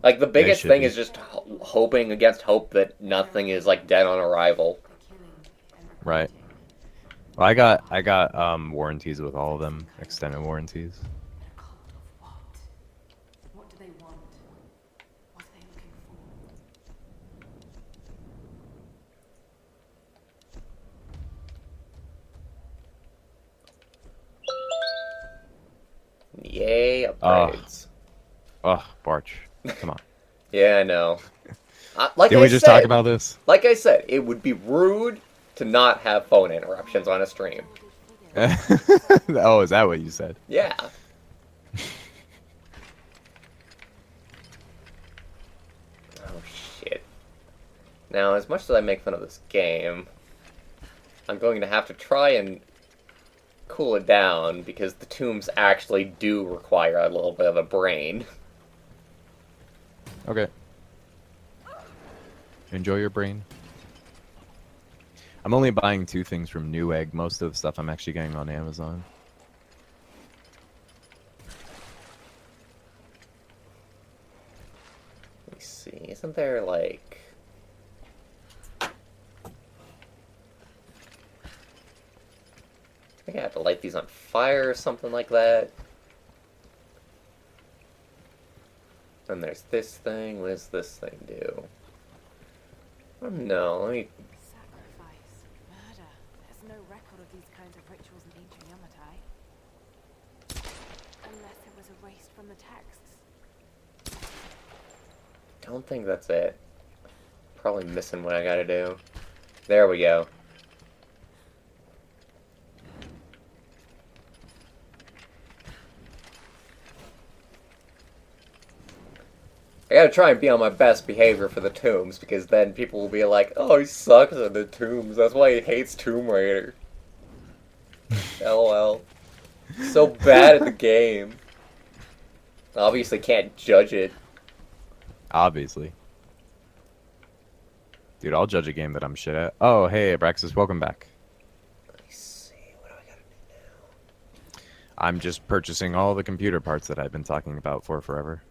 Speaker 1: Like, the biggest
Speaker 2: should
Speaker 1: thing
Speaker 2: be.
Speaker 1: is just hoping against hope that nothing is, like, dead on arrival.
Speaker 2: Right. Well, I got warranties with all of them, extended warranties.
Speaker 3: A cult of what? What do they want? What are they looking for?
Speaker 1: Yay, upgrades.
Speaker 2: Oh, Barch, come on.
Speaker 1: Yeah, I know. Like
Speaker 2: Did
Speaker 1: I
Speaker 2: we just
Speaker 1: said,
Speaker 2: talk about this?
Speaker 1: Like I said, it would be rude to not have phone interruptions on a stream.
Speaker 2: Oh, is that what you said?
Speaker 1: Yeah. Oh, shit. Now, as much as I make fun of this game, I'm going to have to try and cool it down because the tombs actually do require a little bit of a brain.
Speaker 2: Okay. Enjoy your brain. I'm only buying 2 things from Newegg. Most of the stuff I'm actually getting on Amazon.
Speaker 1: Let me see. Isn't there, like... I think I have to light these on fire or something like that. Then there's this thing. What does this thing do? Oh no, let me...
Speaker 3: Sacrifice, murder. There's no record record of these kinds of rituals in ancient Yamatai. Unless it was erased from the texts.
Speaker 1: Don't think that's it. Probably missing what I gotta do. There we go. I gotta try and be on my best behavior for the tombs, because then people will be like, oh, he sucks at the tombs, that's why he hates Tomb Raider. LOL. So bad at the game. Obviously can't judge it.
Speaker 2: Obviously. Dude, I'll judge a game that I'm shit at. Oh, hey, Abraxas, welcome back.
Speaker 1: Let me see, what do I gotta do now?
Speaker 2: I'm just purchasing all the computer parts that I've been talking about for forever.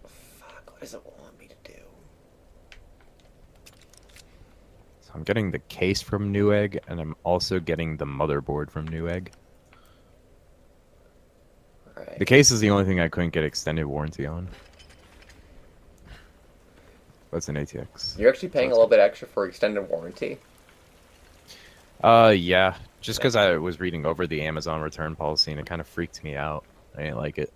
Speaker 1: Fuck, what does it want me to do?
Speaker 2: So I'm getting the case from Newegg, and I'm also getting the motherboard from Newegg.
Speaker 1: Alright.
Speaker 2: The case is the only thing I couldn't get extended warranty on. What's an ATX?
Speaker 1: You're actually paying a little bit extra for extended warranty?
Speaker 2: Yeah. Just because I was reading over the Amazon return policy and it kind of freaked me out. I didn't like it.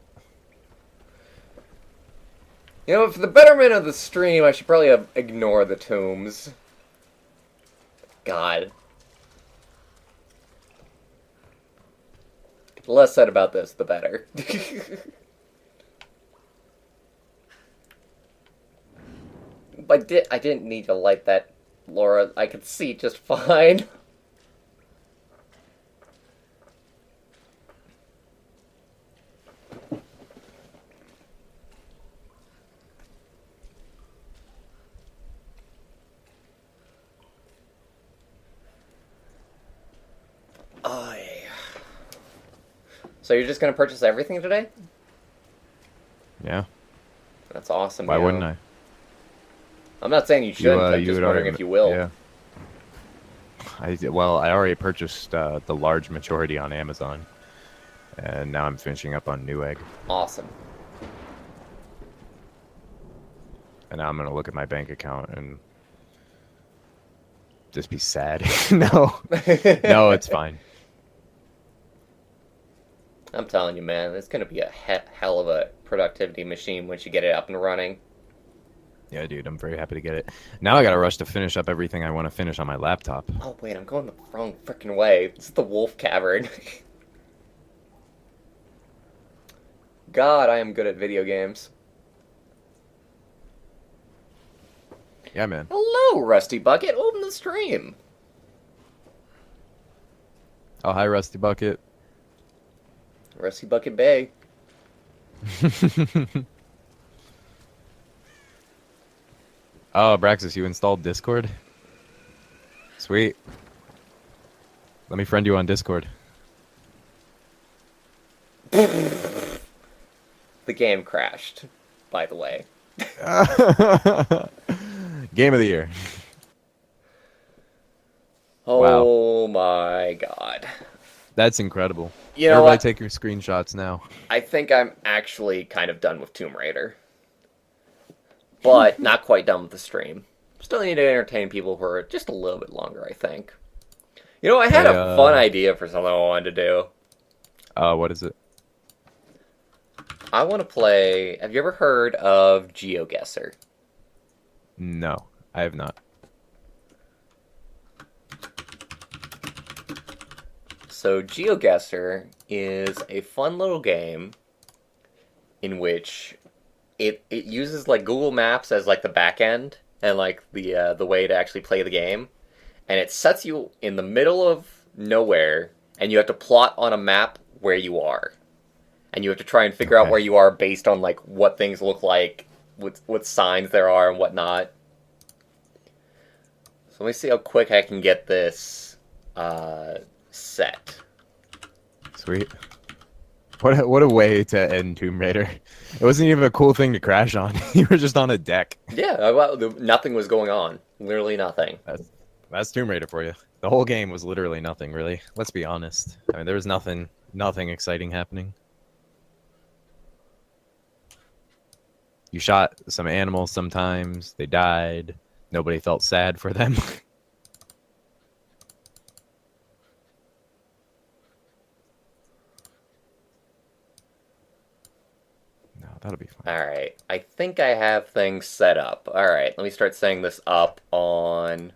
Speaker 1: You know, for the betterment of the stream, I should probably ignore the tombs. God. The less said about this, the better. I didn't need to light that, Laura. I could see just fine. Oh, yeah. So you're just gonna purchase everything today?
Speaker 2: Yeah.
Speaker 1: That's awesome.
Speaker 2: Why wouldn't I?
Speaker 1: I'm not saying you shouldn't. I'm just wondering if you will.
Speaker 2: Yeah. Well, I already purchased the large majority on Amazon, and now I'm finishing up on Newegg.
Speaker 1: Awesome.
Speaker 2: And now I'm gonna look at my bank account and just be sad. No, no, it's fine.
Speaker 1: I'm telling you, man, it's gonna be a hell of a productivity machine once you get it up and running.
Speaker 2: Yeah, dude, I'm very happy to get it. Now I gotta rush to finish up everything I want to finish on my laptop.
Speaker 1: Oh wait, I'm going the wrong freaking way. This is the Wolf Cavern. God, I am good at video games.
Speaker 2: Yeah, man.
Speaker 1: Hello, Rusty Bucket. Open the stream.
Speaker 2: Oh, hi, Rusty Bucket.
Speaker 1: Rusty Bucket Bay.
Speaker 2: Oh, Braxis, you installed Discord? Sweet. Let me friend you on Discord.
Speaker 1: The game crashed, by the way.
Speaker 2: Game of the year.
Speaker 1: Oh my god.
Speaker 2: That's incredible.
Speaker 1: You know
Speaker 2: Everybody
Speaker 1: what?
Speaker 2: take your screenshots now.
Speaker 1: I think I'm actually kind of done with Tomb Raider. But not quite done with the stream. Still need to entertain people for just a little bit longer, I think. You know, I had a fun idea for something I wanted to do.
Speaker 2: What is it?
Speaker 1: I want to play... Have you ever heard of GeoGuessr?
Speaker 2: No, I have not.
Speaker 1: So GeoGuessr is a fun little game in which it uses like Google Maps as like the back end and like the way to actually play the game, and it sets you in the middle of nowhere, and you have to plot on a map where you are, and you have to try and figure out where you are based on like what things look like, what signs there are and whatnot. So let me see how quick I can get this set.
Speaker 2: Sweet. What a way to end Tomb Raider. It wasn't even a cool thing to crash on. You were just on a deck.
Speaker 1: Yeah, well, nothing was going on. Literally nothing.
Speaker 2: That's Tomb Raider for you. The whole game was literally nothing, really. Let's be honest. I mean, there was nothing exciting happening. You shot some animals sometimes. They died. Nobody felt sad for them. That'll be fine.
Speaker 1: Alright, I think I have things set up. Alright, let me start setting this up on...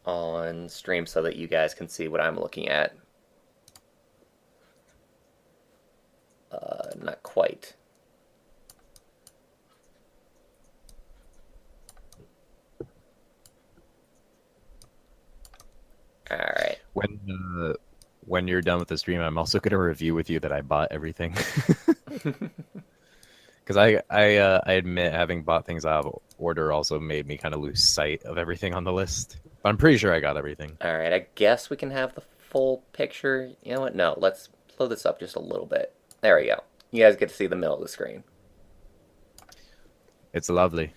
Speaker 1: on stream so that you guys can see what I'm looking at. Not quite. Alright.
Speaker 2: When you're done with the stream, I'm also gonna review with you that I bought everything. Because I admit having bought things out of order also made me kind of lose sight of everything on the list. But I'm pretty sure I got everything.
Speaker 1: Alright, I guess we can have the full picture. You know what? No, let's blow this up just a little bit. There we go. You guys get to see the middle of the screen.
Speaker 2: It's lovely.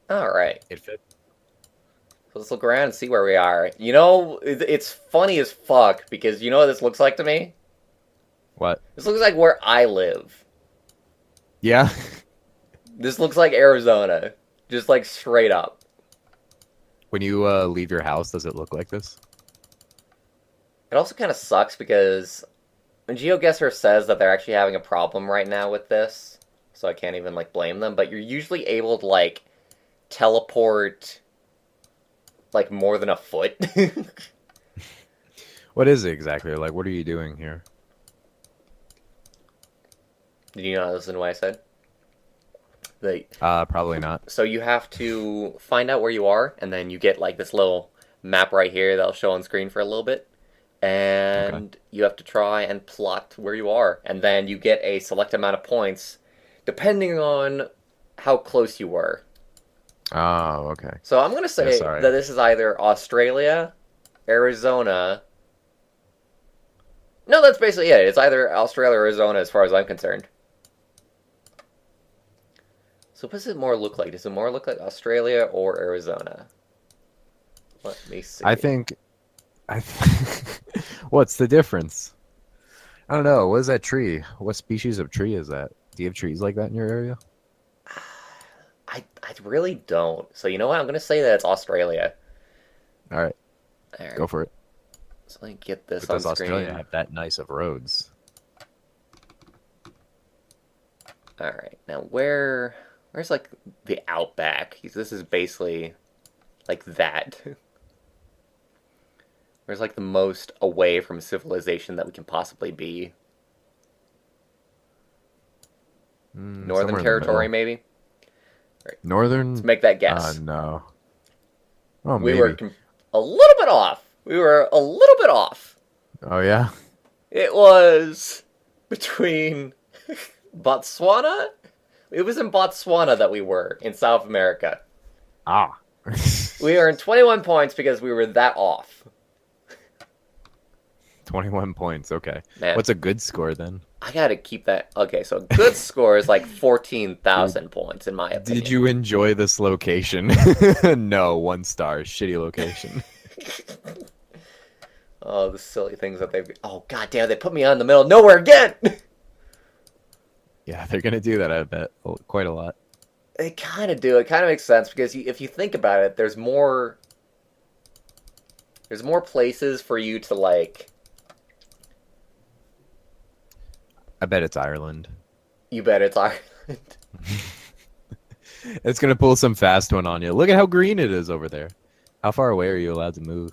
Speaker 1: Alright.
Speaker 2: It fits.
Speaker 1: So let's look around and see where we are. You know, it's funny as fuck, because you know what this looks like to me?
Speaker 2: What?
Speaker 1: This looks like where I live.
Speaker 2: Yeah.
Speaker 1: This looks like Arizona. Just like straight up.
Speaker 2: When you leave your house, does it look like this?
Speaker 1: It also kind of sucks because when GeoGuessr says that they're actually having a problem right now with this, so I can't even like blame them, but you're usually able to like teleport like more than a foot.
Speaker 2: What is it exactly? Like, what are you doing here?
Speaker 1: Did you not listen to what I said?
Speaker 2: Probably not.
Speaker 1: So you have to find out where you are, and then you get like this little map right here that'll show on screen for a little bit. And you have to try and plot where you are. And then you get a select amount of points depending on how close you were.
Speaker 2: Oh, okay.
Speaker 1: So I'm going to say that this is either Australia, Arizona... No, that's basically it. It's either Australia or Arizona as far as I'm concerned. So what does it more look like? Does it more look like Australia or Arizona? Let me see.
Speaker 2: What's the difference? I don't know. What is that tree? What species of tree is that? Do you have trees like that in your area?
Speaker 1: I really don't. So you know what? I'm going to say that it's Australia.
Speaker 2: All right. Go for it.
Speaker 1: So let me get this
Speaker 2: Does
Speaker 1: on screen.
Speaker 2: Australia have that nice of roads?
Speaker 1: All right. Now where's like the outback? This is basically like that. Where's like the most away from civilization that we can possibly be? Northern Territory, maybe? Right.
Speaker 2: Northern?
Speaker 1: Let's make that guess.
Speaker 2: No. Oh,
Speaker 1: we
Speaker 2: maybe.
Speaker 1: were a little bit off. We were a little bit off.
Speaker 2: Oh, yeah?
Speaker 1: It was between Botswana? It was in Botswana that we were, in South America.
Speaker 2: Ah.
Speaker 1: We earned 21 points because we were that off.
Speaker 2: 21 points, okay.
Speaker 1: Man.
Speaker 2: What's a good score, then?
Speaker 1: I gotta keep that... Okay, so a good score is like 14,000 points, in my opinion.
Speaker 2: Did you enjoy this location? No, 1 star. Shitty location.
Speaker 1: Oh, the silly things that they've... Oh, goddamn, they put me out in the middle of nowhere again!
Speaker 2: Yeah, they're gonna do that, I bet. Quite a lot.
Speaker 1: They kind of do. It kind of makes sense, because if you think about it, there's more places for you to, like...
Speaker 2: I bet it's Ireland.
Speaker 1: You bet it's Ireland.
Speaker 2: It's gonna pull some fast one on you. Look at how green it is over there. How far away are you allowed to move?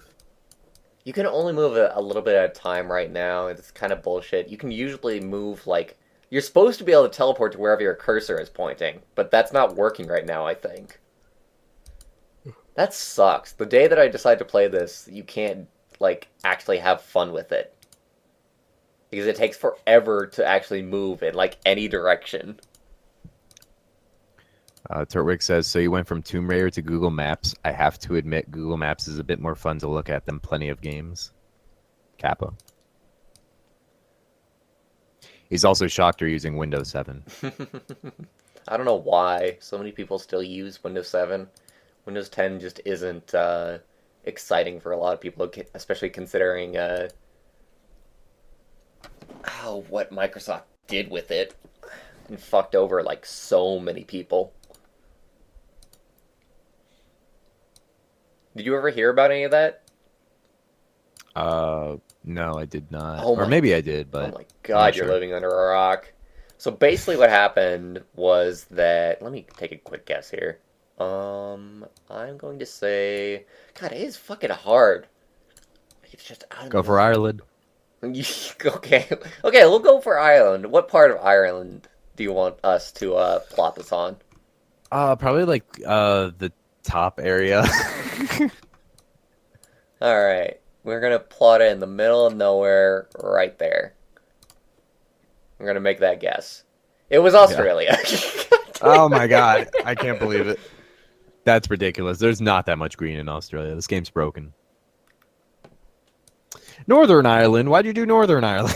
Speaker 1: You can only move a little bit at a time right now. It's kind of bullshit. You can usually move, like... You're supposed to be able to teleport to wherever your cursor is pointing, but that's not working right now, I think. That sucks. The day that I decide to play this, you can't, like, actually have fun with it. Because it takes forever to actually move in, like, any direction.
Speaker 2: Turtwig says, so you went from Tomb Raider to Google Maps. I have to admit, Google Maps is a bit more fun to look at than plenty of games. Kappa. He's also shocked you're using Windows 7.
Speaker 1: I don't know why so many people still use Windows 7. Windows 10 just isn't exciting for a lot of people, especially considering what Microsoft did with it and fucked over like so many people. Did you ever hear about any of that?
Speaker 2: No, I did not.
Speaker 1: Oh
Speaker 2: Or
Speaker 1: my,
Speaker 2: maybe I did,
Speaker 1: oh
Speaker 2: but
Speaker 1: my
Speaker 2: I'm not
Speaker 1: God, you're
Speaker 2: sure.
Speaker 1: living under a rock. So basically, what happened was that. Let me take a quick guess here. I'm going to say, God, it is fucking hard. It's just out of the
Speaker 2: Go for
Speaker 1: middle.
Speaker 2: Ireland.
Speaker 1: Okay, okay, we'll go for Ireland. What part of Ireland do you want us to plot this on?
Speaker 2: Probably like the top area.
Speaker 1: All right, we're gonna plot it in the middle of nowhere, right there. I'm gonna make that guess. It was
Speaker 2: Yeah.
Speaker 1: Australia.
Speaker 2: Oh my god, I can't believe it. That's ridiculous. There's not that much green in Australia. This game's broken. Northern Ireland. Why'd you do Northern Ireland?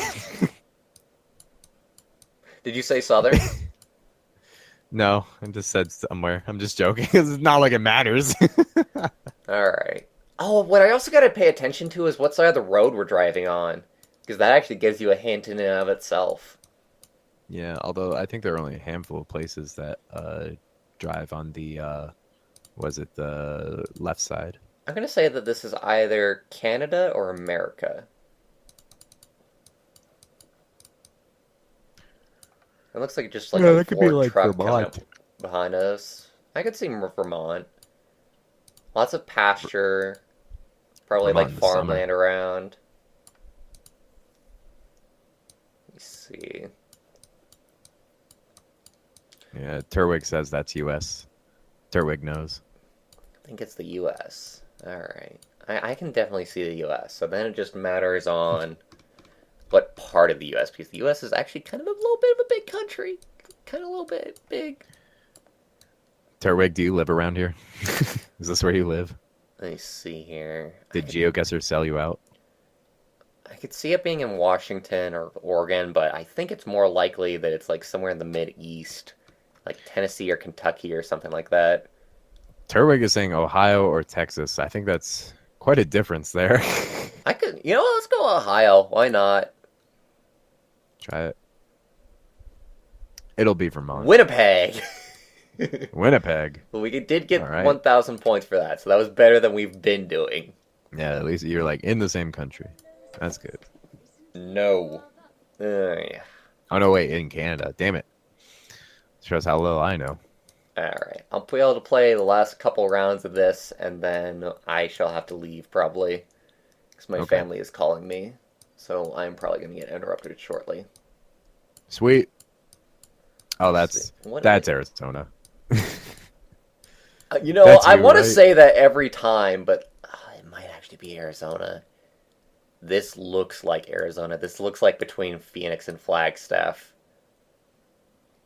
Speaker 1: Did you say Southern?
Speaker 2: No, I just said somewhere. I'm just joking because it's not like it matters.
Speaker 1: All right. Oh, what I also gotta pay attention to is what side of the road we're driving on, because that actually gives you a hint in and of itself.
Speaker 2: Yeah, although I think there are only a handful of places that drive on the was it the left side?
Speaker 1: I'm gonna say that this is either Canada or America. It looks like just like
Speaker 2: Yeah,
Speaker 1: a
Speaker 2: that could be
Speaker 1: Ford
Speaker 2: like
Speaker 1: truck coming
Speaker 2: Vermont.
Speaker 1: up behind us. I could see Vermont. Lots of pasture, probably
Speaker 2: Vermont
Speaker 1: like
Speaker 2: in the summer.
Speaker 1: farmland around. Let me see.
Speaker 2: Yeah, Turwig says that's U.S. Turwig knows.
Speaker 1: I think it's the U.S. All right. I can definitely see the U.S. So then it just matters on what part of the U.S. because the U.S. is actually kind of a little bit of a big country, kind of a little bit big.
Speaker 2: Turwig, do you live around here? Is this where you live?
Speaker 1: Let me see here.
Speaker 2: Did GeoGuessr sell you out?
Speaker 1: I could see it being in Washington or Oregon, but I think it's more likely that it's like somewhere in the Mid-East, like Tennessee or Kentucky or something like that.
Speaker 2: Turwig is saying Ohio or Texas. I think that's quite a difference there.
Speaker 1: I could, let's go Ohio. Why not?
Speaker 2: Try it. It'll be Vermont.
Speaker 1: Winnipeg.
Speaker 2: Winnipeg.
Speaker 1: Well, we did get
Speaker 2: All right.
Speaker 1: 1,000 points for that, so that was better than we've been doing.
Speaker 2: Yeah, at least you're like in the same country. That's good.
Speaker 1: No. Yeah.
Speaker 2: Oh no, wait, in Canada. Damn it. Shows how little I know.
Speaker 1: Alright. I'll be able to play the last couple rounds of this, and then I shall have to leave, probably. Because my
Speaker 2: Okay.
Speaker 1: family is calling me. So I'm probably going to get interrupted shortly.
Speaker 2: Sweet. Oh,
Speaker 1: Let's see. What
Speaker 2: that's
Speaker 1: is-
Speaker 2: Arizona.
Speaker 1: I
Speaker 2: you,
Speaker 1: want to
Speaker 2: right?
Speaker 1: say that every time, but it might actually be Arizona. This looks like Arizona. This looks like between Phoenix and Flagstaff.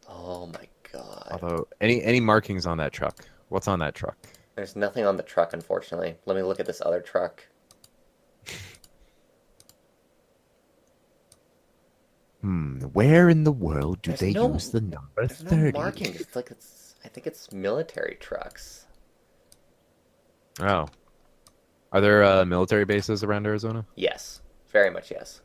Speaker 1: Oh my god.
Speaker 2: Although any markings on that truck? What's on that truck?
Speaker 1: There's nothing on the truck, unfortunately. Let me look at this other truck.
Speaker 2: Where in the world do
Speaker 1: There's
Speaker 2: they
Speaker 1: no-
Speaker 2: use the number
Speaker 1: There's no
Speaker 2: 30?
Speaker 1: markings. I think it's military trucks.
Speaker 2: Oh. Are there military bases around Arizona?
Speaker 1: Yes. Very much yes.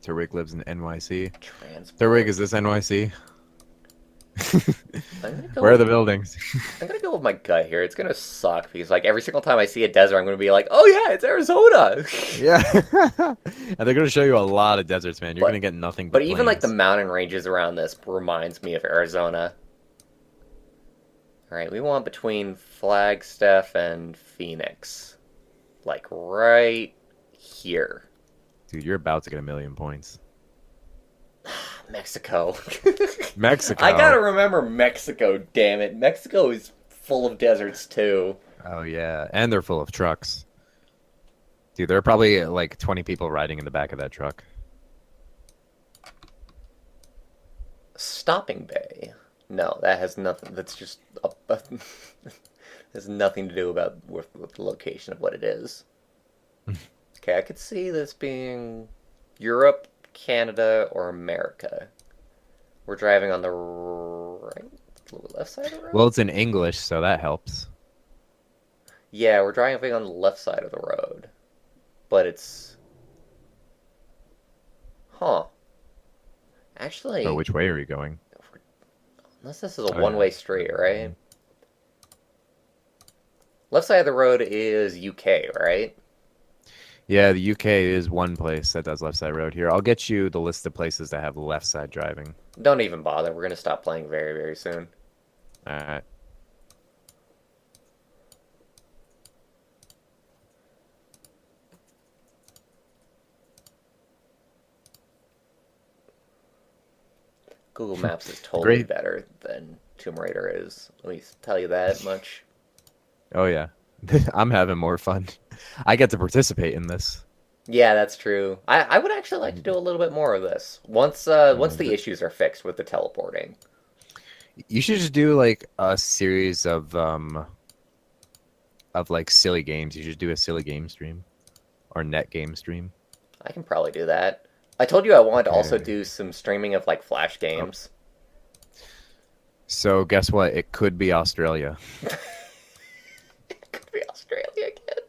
Speaker 2: Turwig lives in NYC.
Speaker 1: Transport.
Speaker 2: Turwig, is this NYC?
Speaker 1: I'm gonna go
Speaker 2: Where are the buildings?
Speaker 1: I'm gonna go with my gut here. It's gonna suck because like every single time I see a desert, I'm gonna be like, "Oh yeah, it's Arizona."
Speaker 2: Yeah. And they're going to show you a lot of deserts, man. You're
Speaker 1: But-
Speaker 2: going to get nothing
Speaker 1: But even like the
Speaker 2: plains.
Speaker 1: mountain ranges around this reminds me of Arizona. All right, we want between Flagstaff and Phoenix, like right here.
Speaker 2: Dude, you're about to get 1,000,000 points.
Speaker 1: Mexico.
Speaker 2: Mexico.
Speaker 1: I gotta remember Mexico. Damn it, Mexico is full of deserts too.
Speaker 2: Oh, yeah. And they're full of trucks. Dude, there are probably like 20 people riding in the back of that truck.
Speaker 1: Stopping Bay. No, that has nothing. That's just has nothing to do with the location of what it is. Okay, I could see this being Europe, Canada, or America. We're driving on the left side of the road?
Speaker 2: Well, it's in English, so that helps.
Speaker 1: Yeah, we're driving on the left side of the road. But it's... Huh. Actually,
Speaker 2: So which way are you going?
Speaker 1: unless this is a
Speaker 2: Oh, yeah.
Speaker 1: one-way street, right? Left side of the road is UK, right?
Speaker 2: Yeah, the UK is one place that does left side road here. I'll get you the list of places that have left side driving.
Speaker 1: Don't even bother. We're gonna stop playing very, very soon.
Speaker 2: Alright.
Speaker 1: Google Maps is totally
Speaker 2: Great.
Speaker 1: better than Tomb Raider is. Let me tell you that much.
Speaker 2: Oh yeah. I'm having more fun. I get to participate in this.
Speaker 1: Yeah, that's true. I would actually like to do a little bit more of this once once the issues are fixed with the teleporting.
Speaker 2: You should just do like a series of like silly games. You should do a silly game stream or net game stream.
Speaker 1: I can probably do that. I told you I wanted to also
Speaker 2: Okay.
Speaker 1: do some streaming of like Flash games.
Speaker 2: So guess what? It could be Australia.
Speaker 1: It could be Australia again.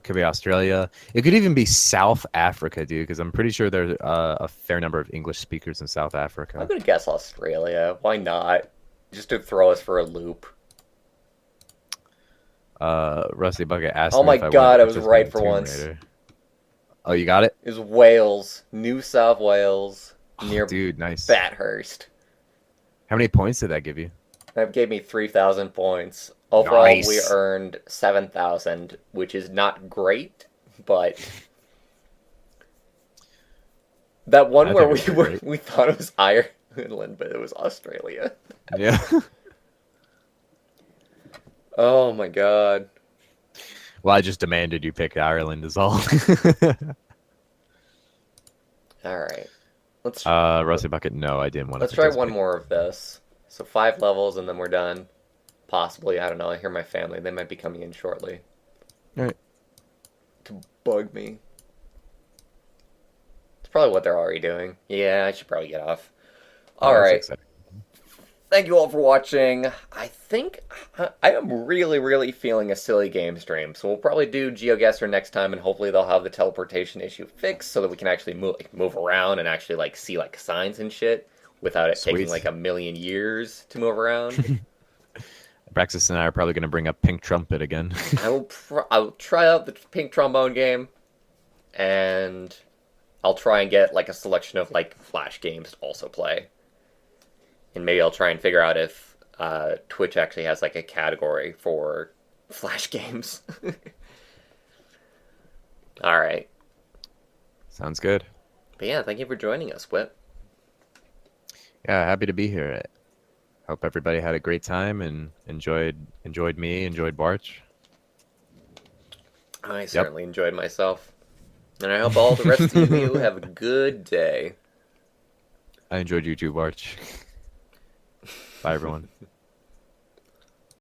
Speaker 2: Could be Australia. It could even be South Africa, dude, because I'm pretty sure there's a fair number of English speakers in South
Speaker 1: I'm
Speaker 2: Africa.
Speaker 1: gonna guess Australia. Why not? Just to throw us for a loop.
Speaker 2: Rusty Bucket asked
Speaker 1: Oh
Speaker 2: me
Speaker 1: my
Speaker 2: if I
Speaker 1: God,
Speaker 2: wanted to
Speaker 1: I was
Speaker 2: participate
Speaker 1: right
Speaker 2: in
Speaker 1: for
Speaker 2: Tomb
Speaker 1: once.
Speaker 2: Raider. Oh, you got it?
Speaker 1: Is Wales, New South Wales, near
Speaker 2: Dude, nice.
Speaker 1: Bathurst.
Speaker 2: How many points did that give you?
Speaker 1: That gave me 3,000 points. Overall,
Speaker 2: Nice.
Speaker 1: we earned 7,000, which is not great, but that one
Speaker 2: I
Speaker 1: where
Speaker 2: think
Speaker 1: we
Speaker 2: it's
Speaker 1: were,
Speaker 2: great.
Speaker 1: we thought it was Ireland, but it was Australia.
Speaker 2: Yeah.
Speaker 1: Oh my God.
Speaker 2: Well, I just demanded you pick Ireland is all.
Speaker 1: All right. Let's
Speaker 2: Rusty Bucket, no, I didn't want to
Speaker 1: let's try one
Speaker 2: participate.
Speaker 1: more of this. So 5 levels and then we're done. Possibly, I don't know. I hear my family. They might be coming in shortly.
Speaker 2: Alright.
Speaker 1: To bug me. It's probably what they're already doing. Yeah, I should probably get off. All
Speaker 2: That's
Speaker 1: right.
Speaker 2: exciting.
Speaker 1: Thank you all for watching. I think I am really, really feeling a silly game stream. So we'll probably do GeoGuessr next time, and hopefully they'll have the teleportation issue fixed so that we can actually move around and actually like see like signs and shit without it taking
Speaker 2: Sweet.
Speaker 1: like a million years to move around.
Speaker 2: Braxis and I are probably going to bring up Pink Trumpet again.
Speaker 1: I will try out the pink trombone game, and I'll try and get like a selection of like Flash games to also play. And maybe I'll try and figure out if Twitch actually has like a category for Flash games. All right.
Speaker 2: Sounds good.
Speaker 1: But yeah, thank you for joining us, Whip.
Speaker 2: Yeah, happy to be here. Hope everybody had a great time and enjoyed me, enjoyed Barch.
Speaker 1: I certainly enjoyed myself. And I hope all the rest of you have a good day.
Speaker 2: I enjoyed you too, Barch. Bye, everyone.